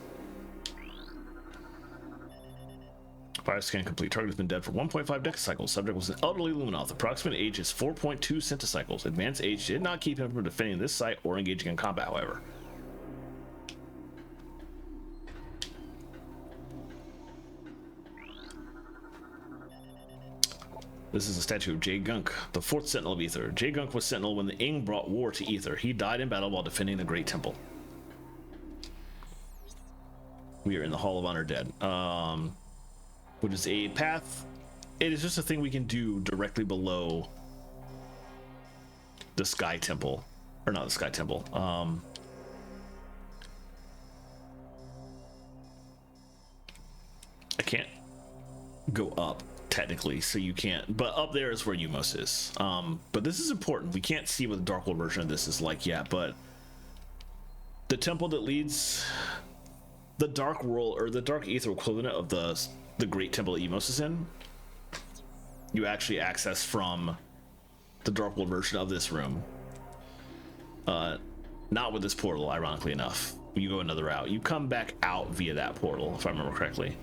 Bioscan complete. Target has been dead for 1.5 decacycles. Subject was an elderly Luminoth. Approximate age is 4.2 centicycles. Advanced age did not keep him from defending this site or engaging in combat, however. This is a statue of Jay Gunk, the fourth Sentinel of Ether. Jay Gunk was Sentinel when the Ing brought war to Ether. He died in battle while defending the Great Temple. We are in the Hall of Honor Dead, which is a path. It is just a thing we can do directly below the Sky Temple, or not the Sky Temple. I can't go up technically, so you can't, but up there is where Umos is. But this is important. We can't see what the Dark World version of this is like yet, but the temple that leads the Dark World, or the Dark Ether equivalent of the Great Temple that Umos is in, you actually access from the Dark World version of this room. Not with this portal, ironically enough. You go another route. You come back out via that portal, if I remember correctly.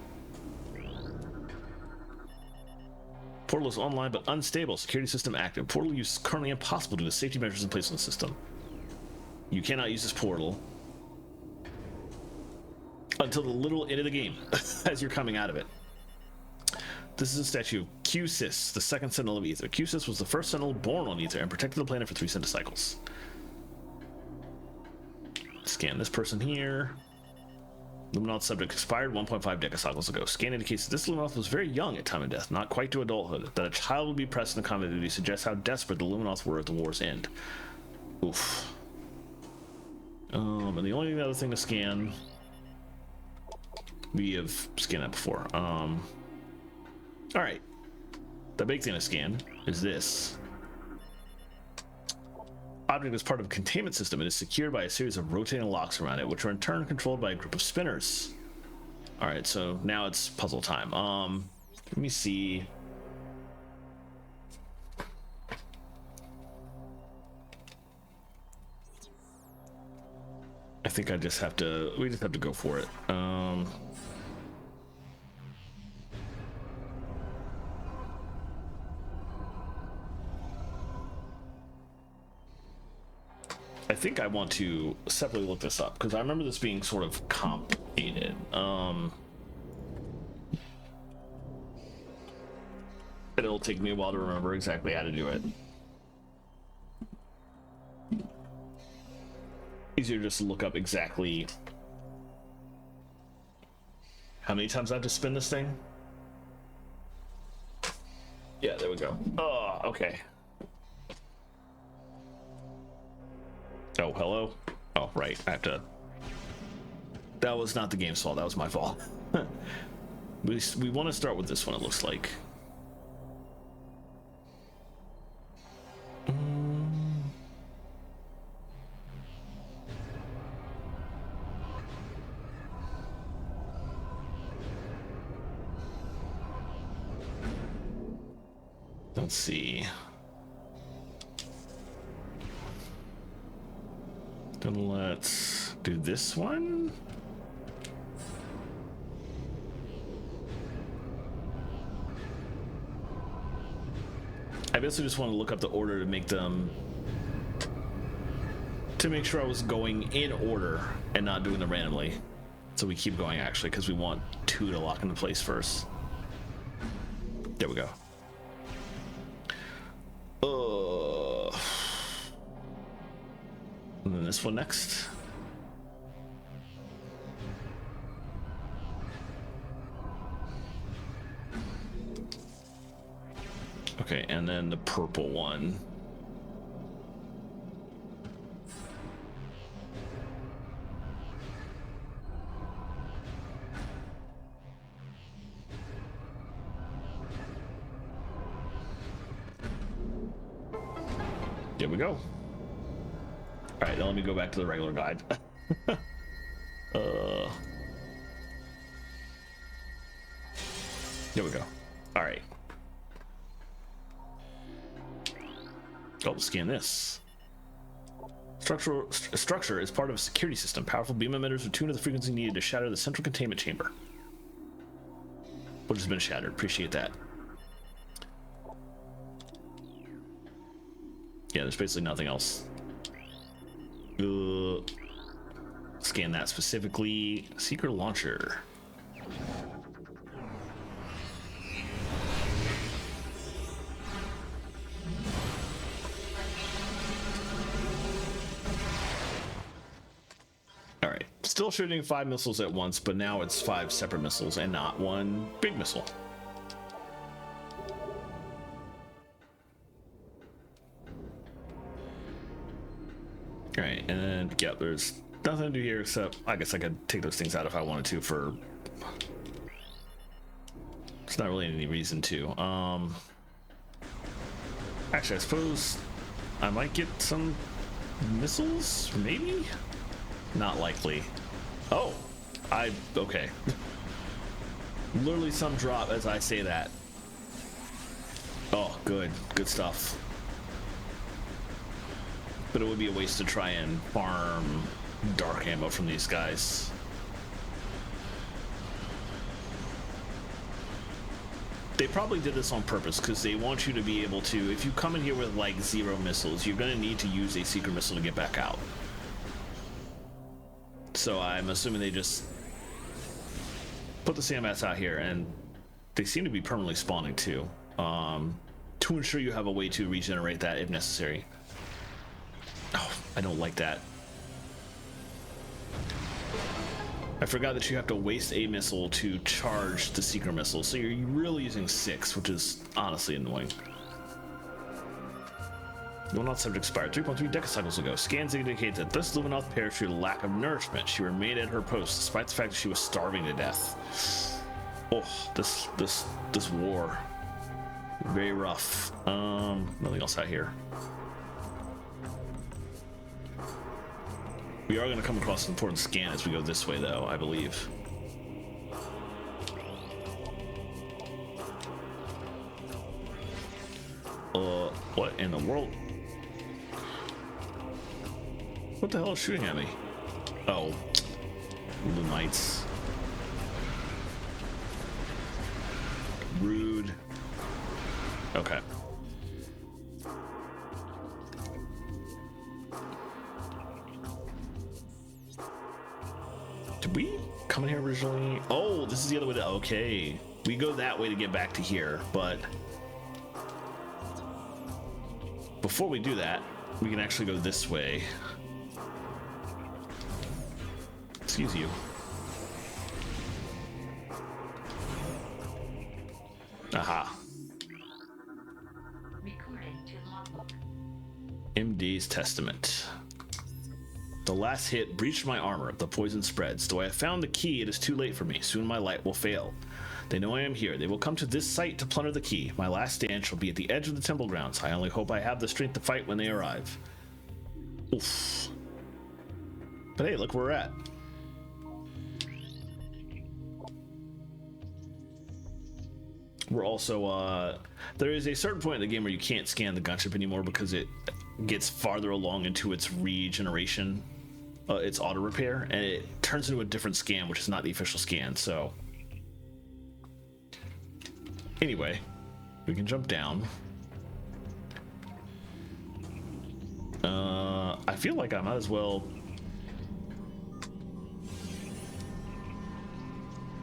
Portal is online but unstable. Security system active. Portal use is currently impossible due to safety measures in place on the system. You cannot use this portal until the little end of the game, as you're coming out of it. This is a statue of Q-Sis, the second Sentinel of Ether. Q-Sis was the first Sentinel born on Ether and protected the planet for 3 centicycles. Scan this person here. Luminoth subject expired 1.5 decacycles ago. Scan indicates that this Luminoth was very young at time of death, not quite to adulthood. That a child would be pressed in the combat duty suggests how desperate the Luminoth were at the war's end. Oof. And the only other thing to scan, we have scanned that before. All right. The big thing to scan is this. Object is part of a containment system and is secured by a series of rotating locks around it, which are in turn controlled by a group of spinners. All right, so now it's puzzle time. Let me see. I think we just have to go for it. I think I want to separately look this up because I remember this being sort of complicated. It'll take me a while to remember exactly how to do it. Easier just to look up exactly how many times I have to spin this thing. Yeah, there we go. Oh, okay. Oh, hello? Oh, right. I have to... That was not the game's fault. That was my fault. We want to start with this one, it looks like. Let's see. Then let's do this one. I basically just want to look up the order to make them, to make sure I was going in order and not doing them randomly. So we keep going actually, because we want 2 to lock into place first. There we go. And then this one next. Okay, and then the purple one. There we go. All right, now let me go back to the regular guide. There we go. All right. Oh, scan this. Structure is part of a security system. Powerful beam emitters attune to the frequency needed to shatter the central containment chamber, which has been shattered. Appreciate that. Yeah, there's basically nothing else. Scan that specifically. Secret launcher. Still shooting 5 missiles at once, but now it's 5 separate missiles and not one big missile. All right, and then yeah, there's nothing to do here except I guess I could take those things out if I wanted to. For it's not really any reason to. Actually, I suppose I might get some missiles, maybe. Not likely. Oh, okay. Literally some drop as I say that. Oh, good stuff. But it would be a waste to try and farm dark ammo from these guys. They probably did this on purpose because they want you to be able to, if you come in here with like 0 missiles, you're going to need to use a secret missile to get back out. So I'm assuming they just put the sandbats out here, and they seem to be permanently spawning too, to ensure you have a way to regenerate that if necessary. Oh, I don't like that. I forgot that you have to waste a missile to charge the secret missile, so you're really using 6, which is honestly annoying. Luminoth subject expired 3.3 decacycles ago. Scans indicate that this Luminoth perished due to lack of nourishment. She remained at her post despite the fact that she was starving to death. Oh, this war. Very rough. Nothing else out here. We are going to come across an important scan as we go this way, though, I believe. What in the world? What the hell is shooting at me? Oh, the knights. Rude. Okay. Did we come in here originally? Oh, this is the other way to, okay. We go that way to get back to here, but before we do that, we can actually go this way. Excuse you. Aha. MD's Testament. The last hit breached my armor. The poison spreads. Though I have found the key, it is too late for me. Soon my light will fail. They know I am here. They will come to this site to plunder the key. My last stand shall be at the edge of the temple grounds. I only hope I have the strength to fight when they arrive. Oof. But hey, look where we're at. We're also, there is a certain point in the game where you can't scan the gunship anymore because it gets farther along into its regeneration, its auto repair, and it turns into a different scan, which is not the official scan. So anyway, we can jump down. I feel like I might as well.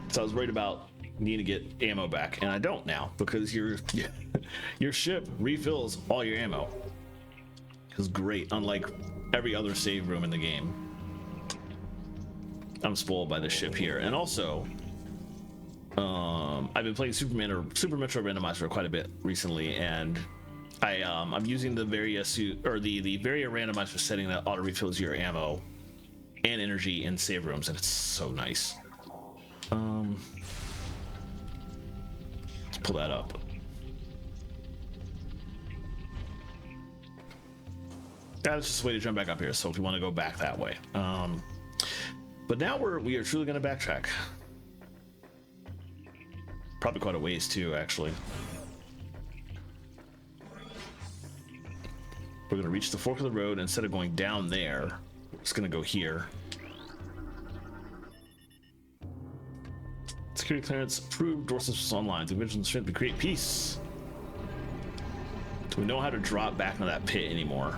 So I was worried about needing to get ammo back, and I don't now because your ship refills all your ammo. It's great, unlike every other save room in the game. I'm spoiled by this ship here, and also I've been playing Super Metroid Randomizer for quite a bit recently, and I'm using the Varia the Varia randomizer setting that auto refills your ammo and energy in save rooms, and it's so nice. Let's pull that up. That's just a way to jump back up here. So if we want to go back that way, but now we are truly going to backtrack. Probably quite a ways too, actually. We're going to reach the fork of the road. Instead of going down there, we're just going to go here. Security clearance approved. Door systems online. The vision strength to create peace. Do we know how to drop back into that pit anymore?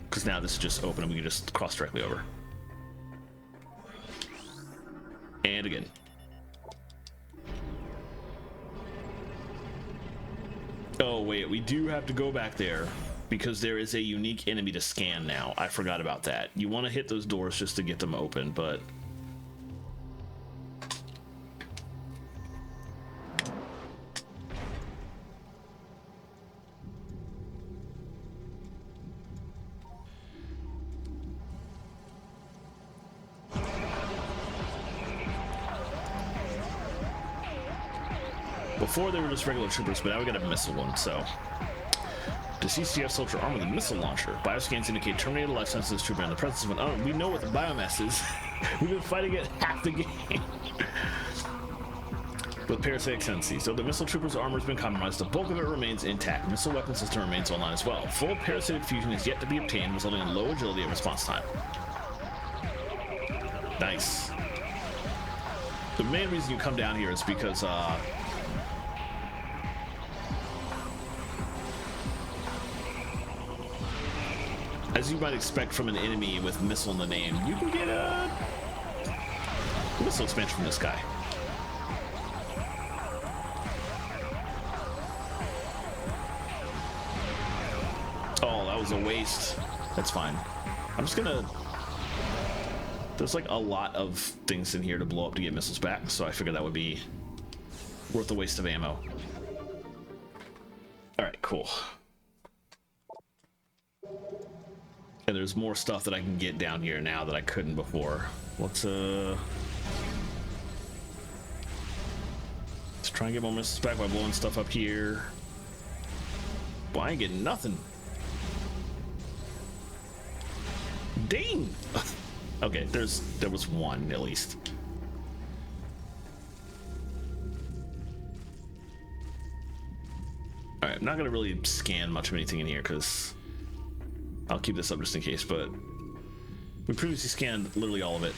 Because now this is just open and we can just cross directly over. And again. Oh wait, we do have to go back there because there is a unique enemy to scan now. I forgot about that. You want to hit those doors just to get them open, but Before they were just regular troopers, but now we got a missile one, so. The CCF soldier armed with a missile launcher. Bioscans indicate terminated life sciences this trooper in the presence of an. Oh, we know what the biomass is. We've been fighting it half the game. With parasitic tendency. So the missile trooper's armor has been compromised. The bulk of it remains intact. Missile weapon system remains online as well. Full parasitic fusion is yet to be obtained, resulting in low agility and response time. Nice. The main reason you come down here is because as you might expect from an enemy with missile in the name, you can get a missile expansion from this guy. Oh, that was a waste. That's fine. I'm just gonna... There's like a lot of things in here to blow up to get missiles back, so I figured that would be worth the waste of ammo. Alright, cool. And there's more stuff that I can get down here now that I couldn't before. Let's try and get more missiles back by blowing stuff up here. Well, I ain't getting nothing. Dang! Okay, there was one at least. All right, I'm not gonna really scan much of anything in here because I'll keep this up just in case. But we previously scanned literally all of it.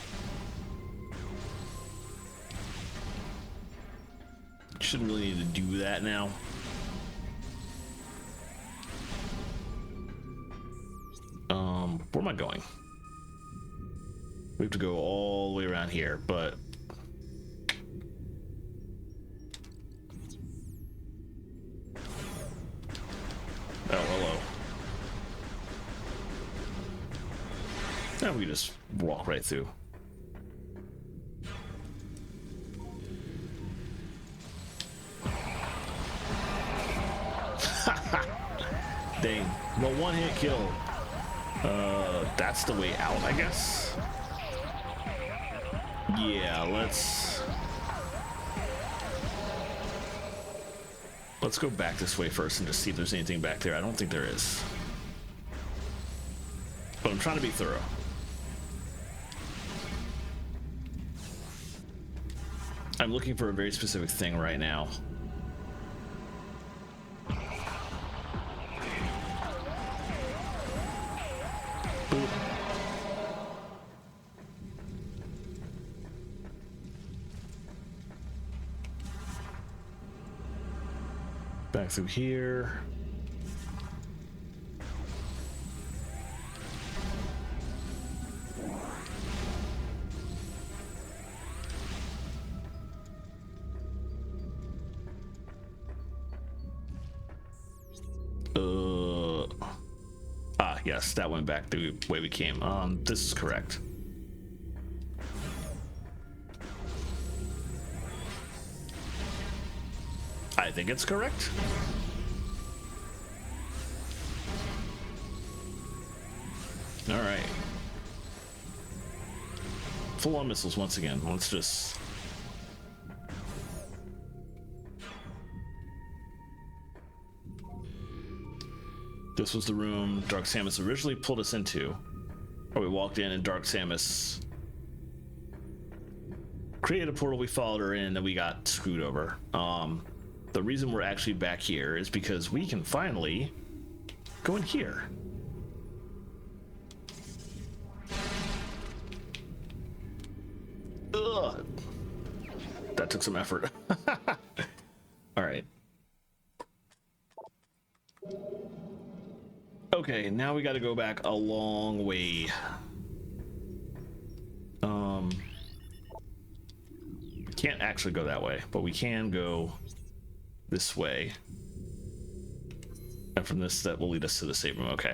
Shouldn't really need to do that now. Where am I going? We have to go all the way around here, but oh, hello. Now we just walk right through. Dang. Well, one hit kill. That's the way out, I guess. Yeah, let's go back this way first and just see if there's anything back there. I don't think there is. But I'm trying to be thorough. I'm looking for a very specific thing right now. Back through here. Yes, that went back the way we came. This is correct. I think it's correct. All right. Full on missiles once again. Let's just... This was the room Dark Samus originally pulled us into. Or we walked in and Dark Samus created a portal, we followed her in, and then we got screwed over. The reason we're actually back here is because we can finally go in here. Ugh. That took some effort. All right. Okay, now we got to go back a long way. Can't actually go that way, but we can go this way. And from this, that will lead us to the save room. Okay.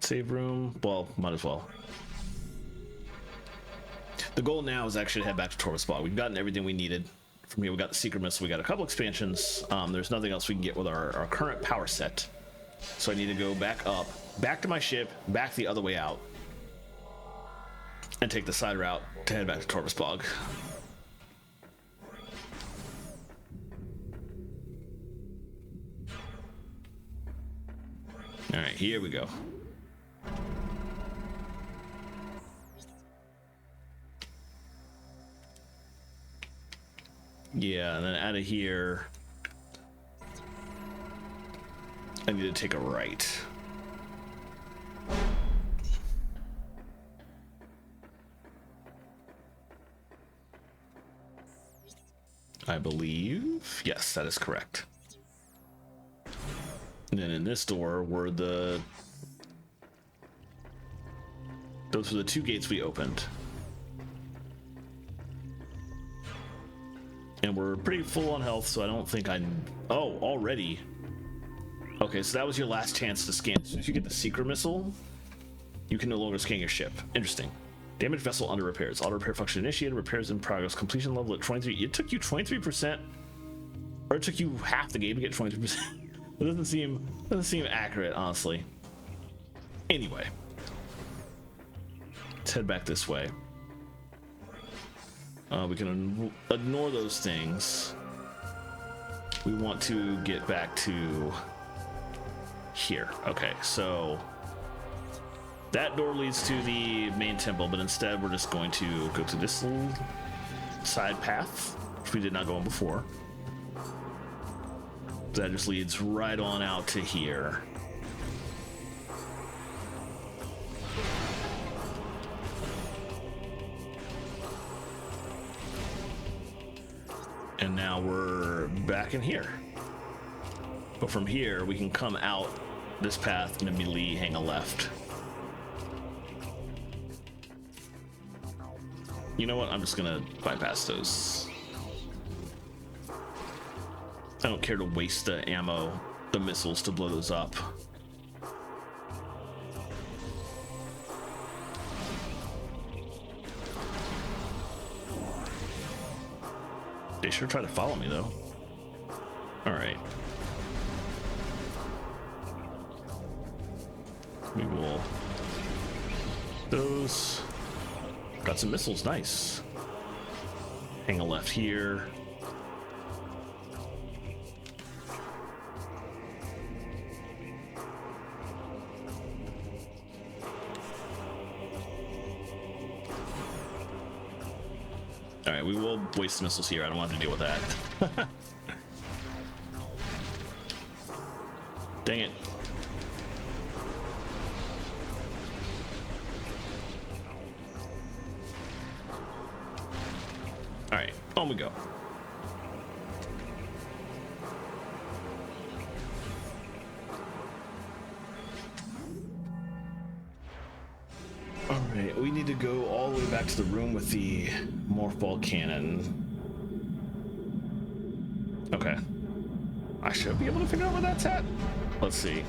Save room. Well, might as well. The goal now is actually to head back to Torvus Spa. We've gotten everything we needed From here, we got the secret missile. We got a couple expansions. There's nothing else we can get with our current power set. So I need to go back up, back to my ship, back the other way out, and take the side route to head back to Torvus Bog. All right, here we go. Yeah, and then out of here, I need to take a right. I believe, yes, that is correct. And then in this door were those were the two gates we opened. And we're pretty full on health, so I don't think oh, already. Okay, so that was your last chance to scan. So if you get the secret missile, you can no longer scan your ship. Interesting. Damaged vessel under repairs. Auto repair function initiated. Repairs in progress. Completion level at 23. It took you 23%, or it took you half the game to get 23%. It doesn't seem accurate, honestly. Anyway, let's head back this way. We can ignore those things. We want to get back to here. Okay, so that door leads to the main temple, but instead we're just going to go to this little side path, which we did not go on before. That just leads right on out to here. And now we're back in here. But from here, we can come out this path and immediately hang a left. You know what? I'm just gonna bypass those. I don't care to waste the ammo, the missiles to blow those up. They sure try to follow me though. All right. We will. Those. Got some missiles, nice. Hang a left here. All right, we will waste the missiles here. I don't want to deal with that. Dang it. All right, on we go. All right, we need to go all the way back to the room with the morph ball cannon. Okay. I should be able to figure out where that's at. Let's see.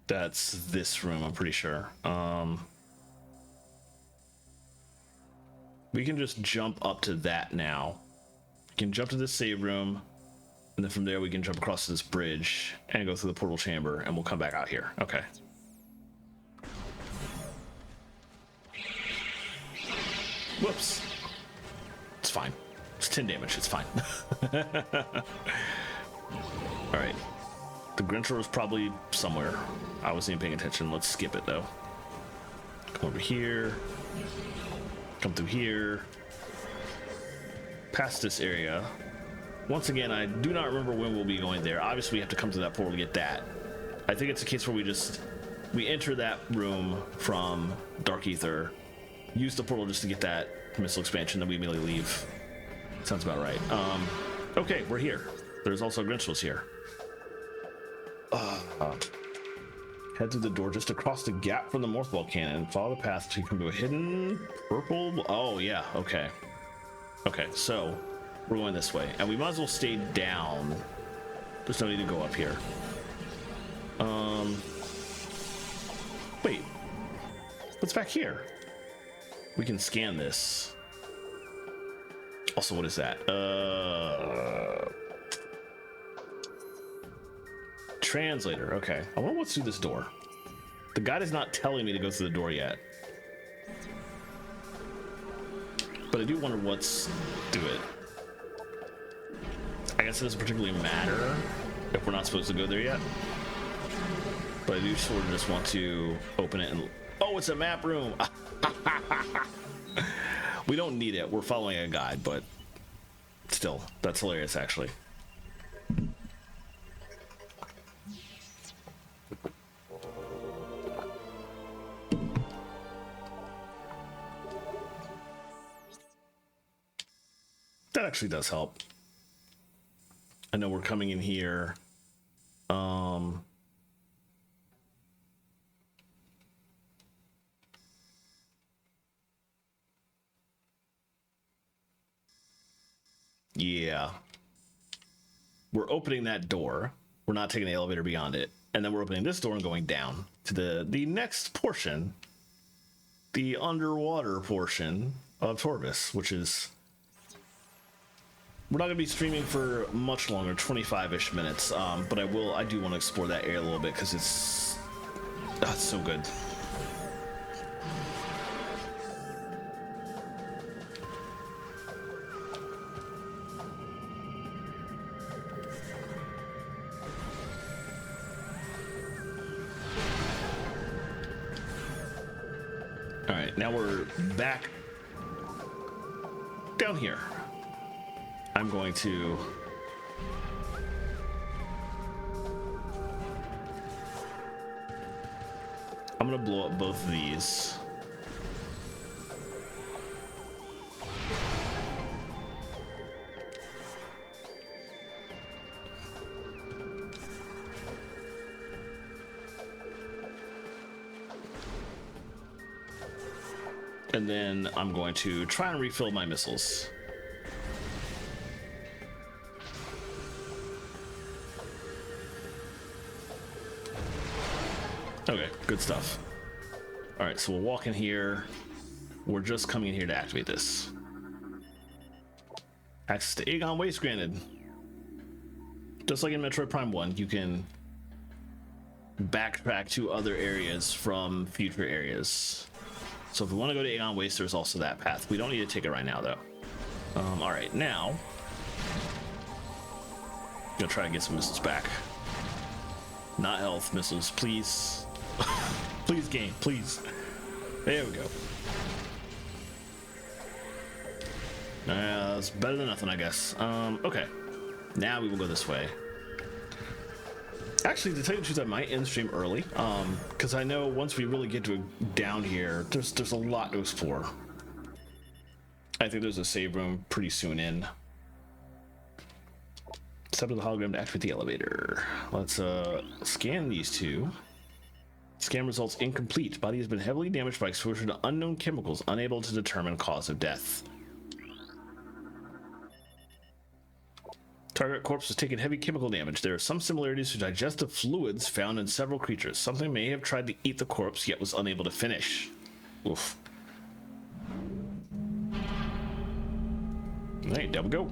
That's this room, I'm pretty sure. We can just jump up to that now. We can jump to this save room, and then from there we can jump across this bridge and go through the portal chamber, and we'll come back out here. Okay. Whoops. It's fine. It's 10 damage. It's fine. All right. The Grincher was probably somewhere. I wasn't even paying attention. Let's skip it though. Come over here. Come through here. Past this area. Once again, I do not remember when we'll be going there. Obviously, we have to come to that portal to get that. I think it's a case where we enter that room from Dark Ether, use the portal just to get that missile expansion, then we immediately leave. Sounds about right. Okay, we're here. There's also Grinchels here. Head through the door just across the gap from the morph ball cannon. Follow the path to come to a hidden purple. Oh yeah, okay. Okay, so we're going this way, and we might as well stay down. There's no need to go up here. Wait, What's back here? We can scan this. Also, what is that? Translator. Okay. I wonder what's through this door. The guide is not telling me to go through the door yet. But I do wonder what's through it. I guess it doesn't particularly matter if we're not supposed to go there yet. But I do sort of just want to open it and... Oh, it's a map room! We don't need it. We're following a guide, but still, that's hilarious, actually. That actually does help. I know we're coming in here. Yeah. We're opening that door. We're not taking the elevator beyond it. And then we're opening this door and going down to the next portion, the underwater portion of Torvis, which is... We're not going to be streaming for much longer, 25-ish minutes, but I do want to explore that area a little bit because it's so good. All right, now we're back down here. I'm going to blow up both of these. And then I'm going to try and refill my missiles. Okay, good stuff. All right, so we'll walk in here. We're just coming in here to activate this. Access to Aegon Waste granted. Just like in Metroid Prime 1, you can backtrack to other areas from future areas. So if we want to go to Aegon Waste, there's also that path. We don't need to take it right now, though. All right, now I'm gonna try to get some missiles back. Not health missiles, please. Please, game, please. There we go. It's better than nothing, I guess. Okay. Now we will go this way. Actually, to tell you the truth, I might end stream early, because I know once we really get to down here, there's a lot to explore. I think there's a save room pretty soon in. Step to the hologram to activate the elevator. Let's scan these two. Scan results incomplete. Body has been heavily damaged by exposure to unknown chemicals, unable to determine cause of death. Target corpse has taken heavy chemical damage. There are some similarities to digestive fluids found in several creatures. Something may have tried to eat the corpse, yet was unable to finish. Oof. Alright, down we go.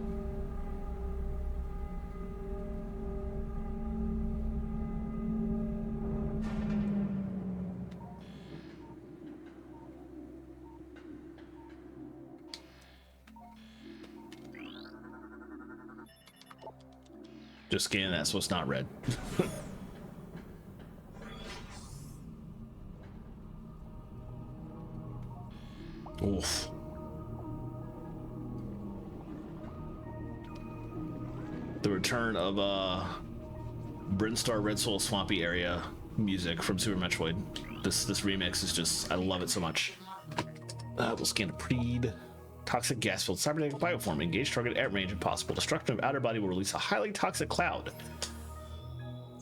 Just scan that so it's not red. Oof. The return of Brinstar Red Soul Swampy area music from Super Metroid. This remix is just, I love it so much. We'll scan a Preed. Toxic gas-filled cybernetic bioform. Engage target at range if possible. Destruction of outer body will release a highly toxic cloud.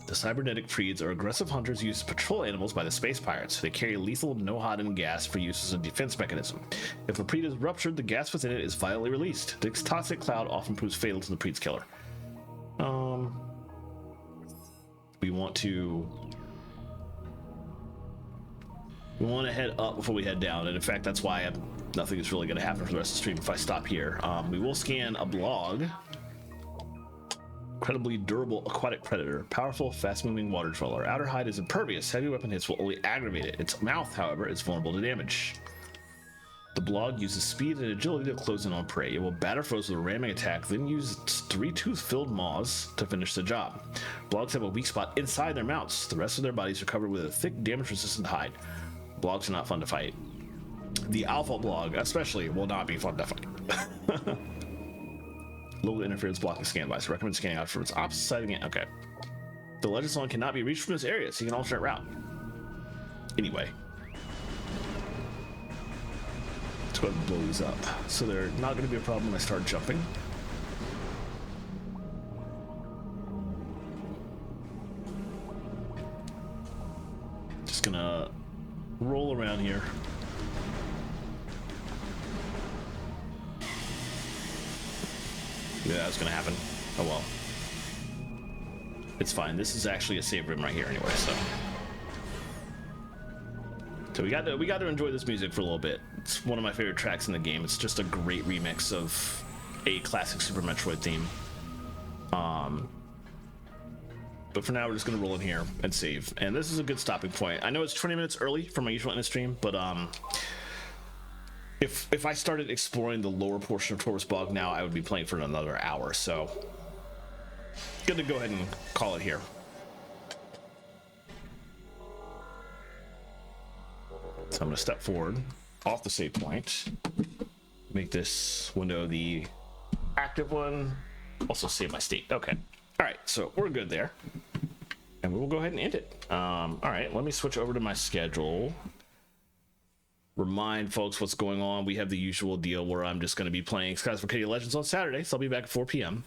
The cybernetic Preeds are aggressive hunters used as patrol animals by the space pirates. They carry lethal Nohaden gas for use as a defense mechanism. If a Preed is ruptured, the gas within it is violently released. This toxic cloud often proves fatal to the Preed's killer. We want to We want to head up before we head down, and in fact, that's why nothing is really going to happen for the rest of the stream if I stop here. We will scan a blog. Incredibly durable aquatic predator, powerful, fast-moving water dweller. Outer hide is impervious. Heavy weapon hits will only aggravate it. Its mouth, however, is vulnerable to damage. The blog uses speed and agility to close in on prey. It will batter foes with a ramming attack, then use its 3 tooth-filled maws to finish the job. Blogs have a weak spot inside their mouths. The rest of their bodies are covered with a thick, damage-resistant hide. Blogs are not fun to fight. The alpha blog, especially, will not be fun to fight. Low interference blocking scan device. Recommend scanning out from its opposite side again. Okay. The legend song cannot be reached from this area, so you can alternate route. Anyway. Let's go ahead and blow these up. So they're not going to be a problem when I start jumping. Just gonna roll around here. Yeah, that's gonna happen. Oh well. It's fine. This is actually a save room right here anyway, so. So we got to enjoy this music for a little bit. It's one of my favorite tracks in the game. It's just a great remix of a classic Super Metroid theme. But for now, we're just gonna roll in here and save. And this is a good stopping point. I know it's 20 minutes early for my usual end of stream, but if I started exploring the lower portion of Taurus Bog now, I would be playing for another hour. So, good to go ahead and call it here. So I'm going to step forward off the save point, make this window the active one, also save my state. Okay. All right. So we're good there. And we'll go ahead and end it. All right. Let me switch over to my schedule. Remind folks what's going on. We have the usual deal where I'm just going to be playing Skies of Arcadia Legends on Saturday, so I'll be back at 4 p.m.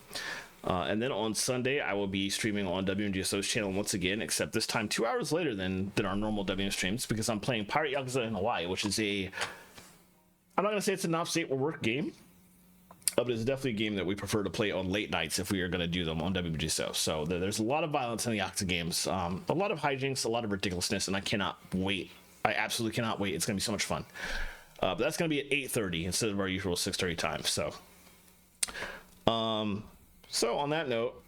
And then on Sunday, I will be streaming on WMGSO's channel once again, except this time 2 hours later than our normal WM streams, because I'm playing Pirate Yakuza in Hawaii, which is I'm not going to say it's a non-state or work game, but it's definitely a game that we prefer to play on late nights if we are going to do them on WMGSO. So there's a lot of violence in the Yakuza games, a lot of hijinks, a lot of ridiculousness, and I cannot wait. I absolutely cannot wait. It's going to be so much fun. But that's going to be at 8:30 instead of our usual 6:30 time. So on that note,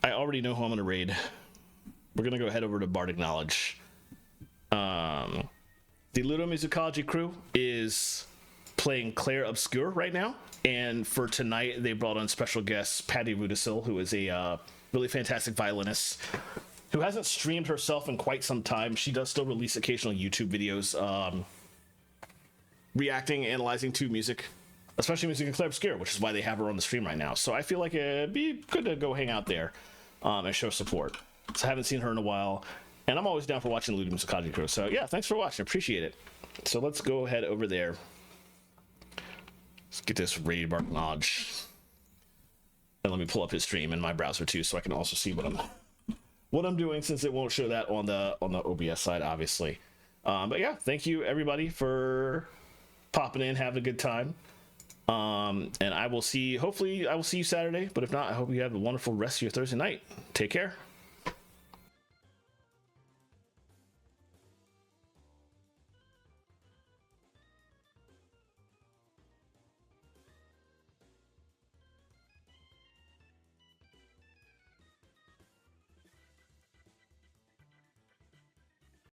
I already know who I'm going to raid. We're going to go head over to Bardic Knowledge. The Ludo Musicology crew is playing Claire Obscure right now. And for tonight, they brought on special guest Patty Rudisil, who is a really fantastic violinist who hasn't streamed herself in quite some time. She does still release occasional YouTube videos reacting, analyzing to music, especially music in Claire Obscure, which is why they have her on the stream right now. So I feel like it'd be good to go hang out there and show support. So I haven't seen her in a while, and I'm always down for watching the Ludo Musicology crew. So yeah, thanks for watching. Appreciate it. So let's go ahead over there. Let's get this raid Bardic Knowledge. And let me pull up his stream in my browser too, so I can also see what I'm doing, since it won't show that on the OBS side, obviously. But yeah, thank you everybody for popping in, having a good time. And hopefully I will see you Saturday, but if not, I hope you have a wonderful rest of your Thursday night. Take care.